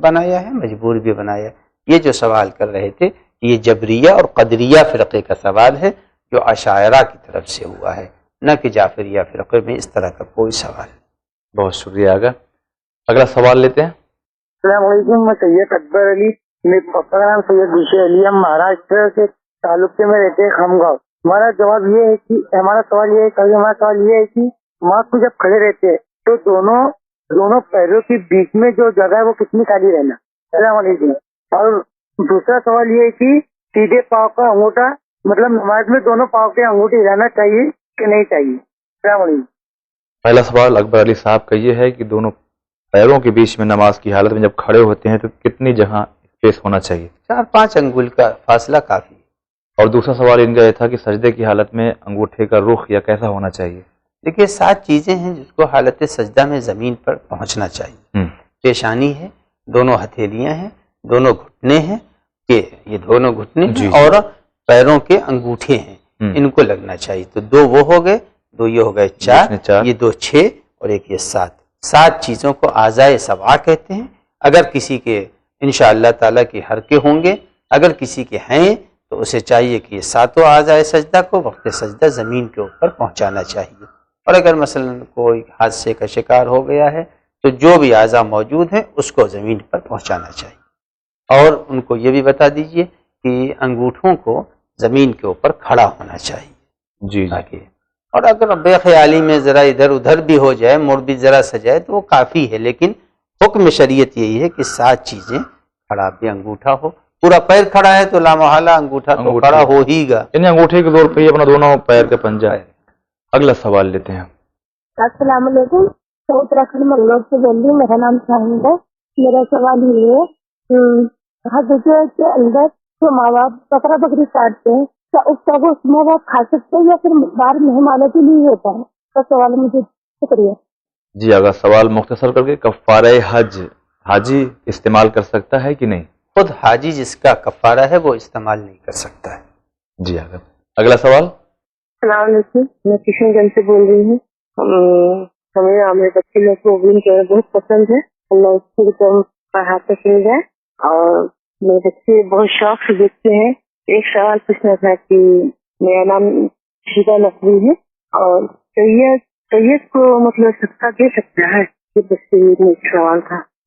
بنایا ہے، مجبور بھی بنایا ہے۔ یہ جو سوال کر رہے تھے یہ جبریہ اور قدریہ فرقے کا سوال ہے جو اشاعرہ کی طرف سے ہوا ہے، نہ کہ جعفریہ فرقے میں اس طرح کا کوئی سوال۔ بہت شکریہ۔ اگلا سوال لیتے ہیں۔ السلام علیکم، میں سید اکبر علی، میرے پاپا کا نام سید گلشن علی، ہم مہاراشٹر کے تعلق میں رہتے ہیں خمگاؤں۔ ہمارا جواب یہ ہے کہ ہمارا سوال یہ ہے کہ ماں کو جب کھڑے رہتے ہیں تو دونوں پیروں کے بیچ میں جو جگہ ہے وہ کتنی خالی رہنا؟ السلام علیکم۔ اور دوسرا سوال یہ ہے کہ سیدھے پاؤں کا انگوٹھا، مطلب نماز میں دونوں پاؤں کے انگوٹھے ہلانا چاہیے کہ نہیں چاہیے؟ السلام علیکم۔ پہلا سوال اکبر علی صاحب کا یہ ہے کہ دونوں پیروں کے بیچ میں نماز کی حالت میں جب کھڑے ہوتے ہیں تو کتنی جگہ اسپیس ہونا چاہیے؟ 4-5 انگل کا فاصلہ کافی ہے۔ اور دوسرا سوال ان کا یہ تھا کہ سجدے کی حالت میں انگوٹھے کا رخ یا کیسا ہونا چاہیے؟ دیکھیے 7 چیزیں ہیں جس کو حالت سجدہ میں زمین پر پہنچنا چاہیے۔ پیشانی ہے، دونوں ہتھیلیاں ہیں، دونوں گھٹنے ہیں، کہ یہ دونوں گھٹنے ہیں اور پیروں کے انگوٹھے ہیں، ان کو لگنا چاہیے۔ تو 2 وہ ہو گئے، 2 یہ ہو گئے 4، یہ 2 6 اور ایک یہ 7 چیزوں کو اعضائے سبعہ کہتے ہیں۔ اگر کسی کے انشاءاللہ تعالیٰ کے حرکے ہوں گے، اگر کسی کے ہیں تو اسے چاہیے کہ یہ 7 اعضائے سجدہ کو وقت سجدہ زمین کے اوپر پہنچانا چاہیے۔ اور اگر مثلا کوئی حادثے کا شکار ہو گیا ہے تو جو بھی اعضاء موجود ہیں اس کو زمین پر پہنچانا چاہیے، اور ان کو یہ بھی بتا دیجئے کہ انگوٹھوں کو زمین کے اوپر کھڑا ہونا چاہیے۔ جی جی۔ اور اگر بے خیالی میں ذرا ادھر ادھر بھی ہو جائے، مڑ بھی ذرا سجائے تو وہ کافی ہے، لیکن حکم شریعت یہی ہے کہ 7 چیزیں کھڑا بھی، انگوٹھا ہو، پورا پیر کھڑا ہے تو لامحالہ انگوٹھا تو کھڑا ہو ہی گا، یعنی انگوٹھے کے طور پہ یہ اپنا دونوں پیر کا پنجہ ہے۔ اگلا سوال لیتے ہیں۔ السلام علیکم، میں اتراکھنڈ منگلور سے بول رہی ہوں، میرا نام شاہد ہے۔ میرا سوال یہ ہے، حج کے اندر جو ماں باپ بکرا بکری کاٹتے ہیں کیا اس کا گوشت ماں باپ کھا سکتے ہیں یا پھر باہر مہمانوں کے لیے ہوتا ہے؟ تو سوال مجھے شکریہ۔ جی اگر سوال مختصر کر کے، کفارہ حج حاجی استعمال کر سکتا ہے کہ نہیں؟ خود حاجی جس کا کفارہ ہے وہ استعمال نہیں کر سکتا ہے۔ جی اگلا سوال۔ السلام علیکم، میں کشن گنج سے بول رہی ہوں۔ ہمیں ہمارے بچے لوگ کو بہت پسند ہے، اللہ اس کو پڑھاتے چل جائے، اور میرے بچے بہت شوق سے دیکھتے ہیں۔ ایک سوال پوچھنا تھا کہ میرا نام شیبہ نقوی ہے، اور سید کو مطلب صدقہ دے سکتا ہے؟ یہ بس ایک سوال تھا۔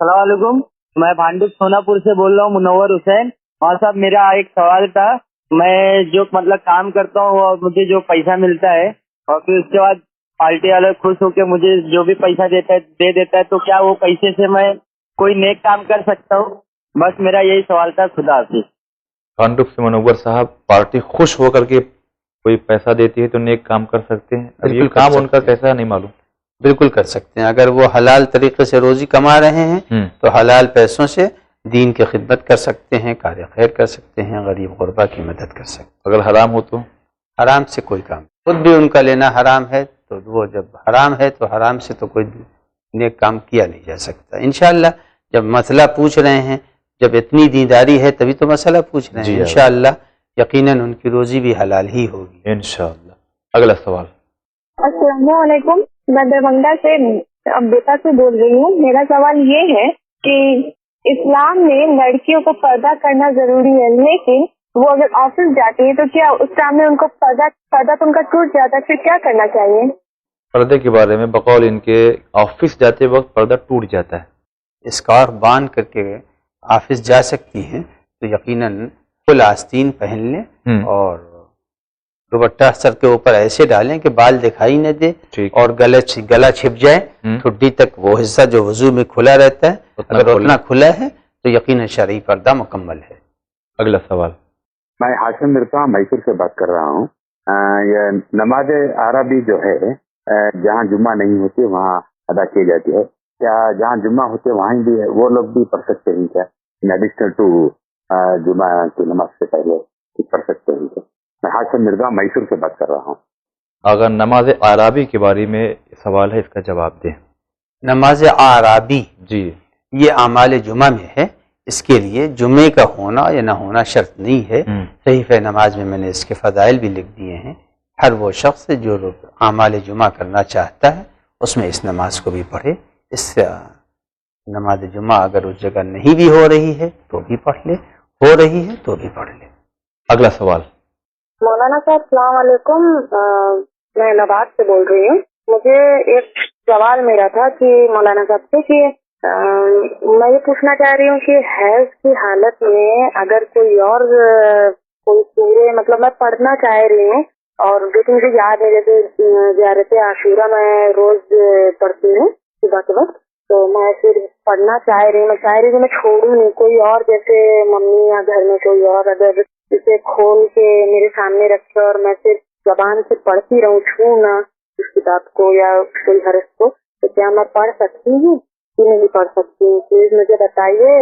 السلام علیکم. میں بھانڈپ سوناپور سے بول رہا ہوں, منور حسین. اور صاحب میرا ایک سوال تھا. میں جو مطلب کام کرتا ہوں اور مجھے جو پیسہ ملتا ہے اور پھر اس کے بعد پارٹی والے خوش ہو کے مجھے جو بھی پیسہ دے دیتا ہے, تو کیا وہ پیسے سے میں کوئی نیک کام کر سکتا ہوں؟ بس میرا یہی سوال تھا. خدا حافظ. بھانڈپ سے منور صاحب, پارٹی خوش ہو کر کے کوئی پیسہ دیتی ہے تو نیک کام کر سکتے ہیں. اب یہ کام ان کا کیسا نہیں معلوم. بالکل کر سکتے ہیں. اگر وہ حلال طریقے سے روزی کما رہے ہیں تو حلال پیسوں سے دین کی خدمت کر سکتے ہیں, کار خیر کر سکتے ہیں, غریب غربا کی مدد کر سکتے ہیں. اگر حرام ہو تو حرام سے کوئی کام, خود بھی ان کا لینا حرام ہے, تو وہ جب حرام ہے تو حرام سے تو کوئی نیک کام کیا نہیں جا سکتا. انشاءاللہ جب مسئلہ پوچھ رہے ہیں, جب اتنی دینداری ہے تبھی تو مسئلہ پوچھ رہے ہیں. انشاءاللہ یقیناً ان کی روزی بھی حلال ہی ہوگی انشاءاللہ. اگلا سوال. السلام علیکم. میں دربھنگا سے امبیتا سے بول رہی ہوں. میرا سوال یہ ہے کہ اسلام میں لڑکیوں کو پردہ کرنا ضروری ہے, لیکن وہ اگر آفس جاتی ہے تو کیا اس ٹائم میں ان کو پردہ تو ان کا ٹوٹ جاتا ہے, پھر کیا کرنا چاہیے؟ پردے کے بارے میں بقول ان کے آفس جاتے وقت پردہ ٹوٹ جاتا ہے. اسکارف باندھ کر کے آفس جا سکتی ہیں تو یقیناً فل آستین پہن لیں اور دوپٹہ سر کے اوپر ایسے ڈالیں کہ بال دکھائی نہ دے اور گلا چھپ جائے. ٹھڈی تک وہ حصہ جو وضو میں کھلا رہتا ہے, اگر اتنا کھلا ہے تو یقیناً شرعی پردہ مکمل ہے. اگلا سوال. میں ہاشم مرزا میسور سے بات کر رہا ہوں. یہ نماز عربی جو ہے جہاں جمعہ نہیں ہوتی وہاں ادا کی جاتی ہے, کیا جہاں جمعہ ہوتے وہاں بھی ہے وہ لوگ بھی پڑھ سکتے ہیں کیا؟ ان ایڈیشنل ٹو جمعہ کی نماز سے پہلے پڑھ سکتے ہیں کیا؟ میں ہاشم مرزا میسور سے بات کر رہا ہوں. اگر نماز عربی کے بارے میں سوال ہے, اس کا جواب دیں. نماز عربی جی یہ اعمال جمعہ میں ہے, اس کے لیے جمعے کا ہونا یا نہ ہونا شرط نہیں ہے. صحیفہ نماز میں میں نے اس کے فضائل بھی لکھ دیے ہیں. ہر وہ شخص جو اعمال جمعہ کرنا چاہتا ہے اس میں اس نماز کو بھی پڑھے. اس سے نماز جمعہ اگر اس جگہ نہیں بھی ہو رہی ہے تو بھی پڑھ لے, ہو رہی ہے تو بھی پڑھ لے. اگلا سوال. مولانا صاحب السلام علیکم. میں نواز سے بول رہی ہوں. مجھے ایک سوال میرا تھا کہ مولانا صاحب سے کہ میں یہ پوچھنا چاہ رہی ہوں کہ حیض کی حالت میں اگر کوئی اور کوئی سورے مطلب میں پڑھنا چاہ رہی ہوں, اور جو کہ مجھے یاد ہے جیسے زیارت عاشورہ میں روز پڑھتی ہوں صبح کے وقت, تو میں پھر پڑھنا چاہ رہی ہوں. میں چاہ رہی ہوں میں چھوڑوں نہیں, کوئی اور جیسے ممی یا گھر میں کوئی اور اگر اسے کھول کے میرے سامنے رکھے اور میں صرف زبان سے پڑھتی رہوں, چھوڑوں نہ اس کتاب کو یا کوئی حرف کو, تو کیا میں پڑھ سکتی ہوں کہ نہیں پڑھ سکتی ہوں؟ پلیز مجھے بتائیے.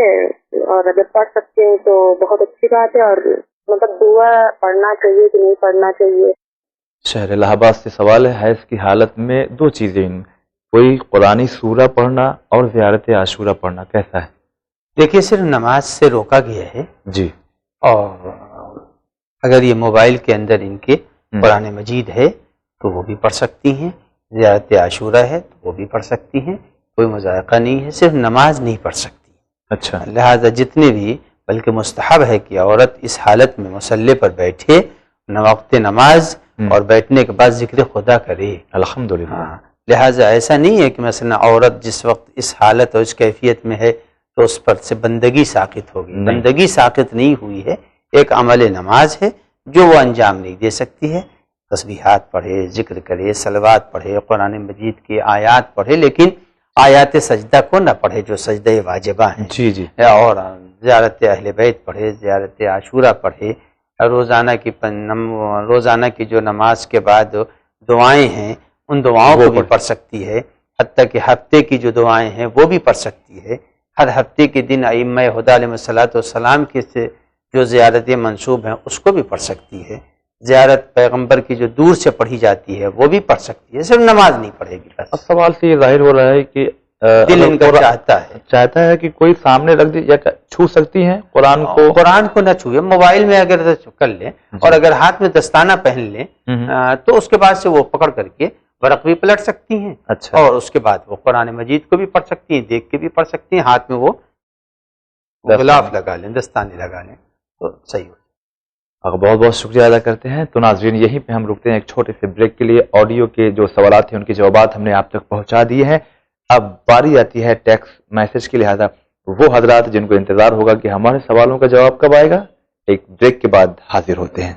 اور اگر پڑھ سکتے ہیں تو بہت اچھی بات ہے, اور مطلب دعا پڑھنا چاہیے کہ نہیں پڑھنا چاہیے؟ شہر الہ آباد سے سوال ہے. حیض کی حالت میں دو چیزیں, کوئی قرآنی سورہ پڑھنا اور زیارت عاشورہ پڑھنا, کیسا ہے؟ دیکھیے صرف نماز سے روکا گیا ہے جی, اور اگر یہ موبائل کے اندر ان کے قرآن مجید ہے تو وہ بھی پڑھ سکتی ہیں, زیارت عاشورہ ہے تو وہ بھی پڑھ سکتی ہیں, کوئی مذائقہ نہیں ہے. صرف نماز نہیں پڑھ سکتی. اچھا. لہذا جتنے بھی, بلکہ مستحب ہے کہ عورت اس حالت میں مصلی پر بیٹھے, وقت نماز اور بیٹھنے کے بعد ذکر خدا کرے. الحمدللہ. لہذا ایسا نہیں ہے کہ مثلا عورت جس وقت اس حالت اور اس کیفیت میں ہے تو اس پر سے بندگی ساقط ہوگی. بندگی ساقط نہیں ہوئی ہے, ایک عمل نماز ہے جو وہ انجام نہیں دے سکتی ہے. تسبیحات پڑھے, ذکر کرے, صلوات پڑھے, قرآن مجید کی آیات پڑھے, لیکن آیات سجدہ کو نہ پڑھے جو سجدہ واجبہ ہیں. جی جی. اور زیارت اہل بیت پڑھے, زیارت عاشورہ پڑھے, روزانہ کی جو نماز کے بعد دعائیں ہیں ان دعاؤں کو بھی پڑھ سکتی ہے. حتیٰ کہ ہفتے کی جو دعائیں ہیں وہ بھی پڑھ سکتی ہے. ہر ہفتے کے دن ائمہ ہدی علیہ الصلوۃ والسلام کے سے جو زیارتیں منسوب ہیں اس کو بھی پڑھ سکتی ہے. زیارت پیغمبر کی جو دور سے پڑھی جاتی ہے وہ بھی پڑھ سکتی ہے, صرف نماز نہیں پڑھے گی. اب سوال سے یہ ظاہر ہو رہا ہے کہ دل ان کا چاہتا ہے کہ کوئی سامنے رکھ دی یا چھو سکتی ہیں قرآن کو. قرآن کو نہ چھوئے, موبائل میں اگر کر لیں اور اگر ہاتھ میں دستانہ پہن لیں تو اس کے بعد سے وہ پکڑ کر کے ورق بھی پلٹ سکتی ہیں. اچھا. اور اس کے بعد وہ قرآن مجید کو بھی پڑھ سکتی ہیں, دیکھ کے بھی پڑھ سکتی ہیں, ہاتھ میں وہ غلاف لگا لیں, دستانے لگا لیں تو صحیح ہو. بہت بہت شکریہ ادا کرتے ہیں. تو ناظرین یہیں پہ ہم رکتے ہیں ایک چھوٹے سے بریک کے لیے. آڈیو کے جو سوالات ہیں ان کے جوابات ہم نے آپ تک پہنچا دیے ہیں. اب باری آتی ہے ٹیکسٹ میسج کی، لہٰذا وہ حضرات جن کو انتظار ہوگا کہ ہمارے سوالوں کا جواب کب آئے گا، ایک بریک کے بعد حاضر ہوتے ہیں۔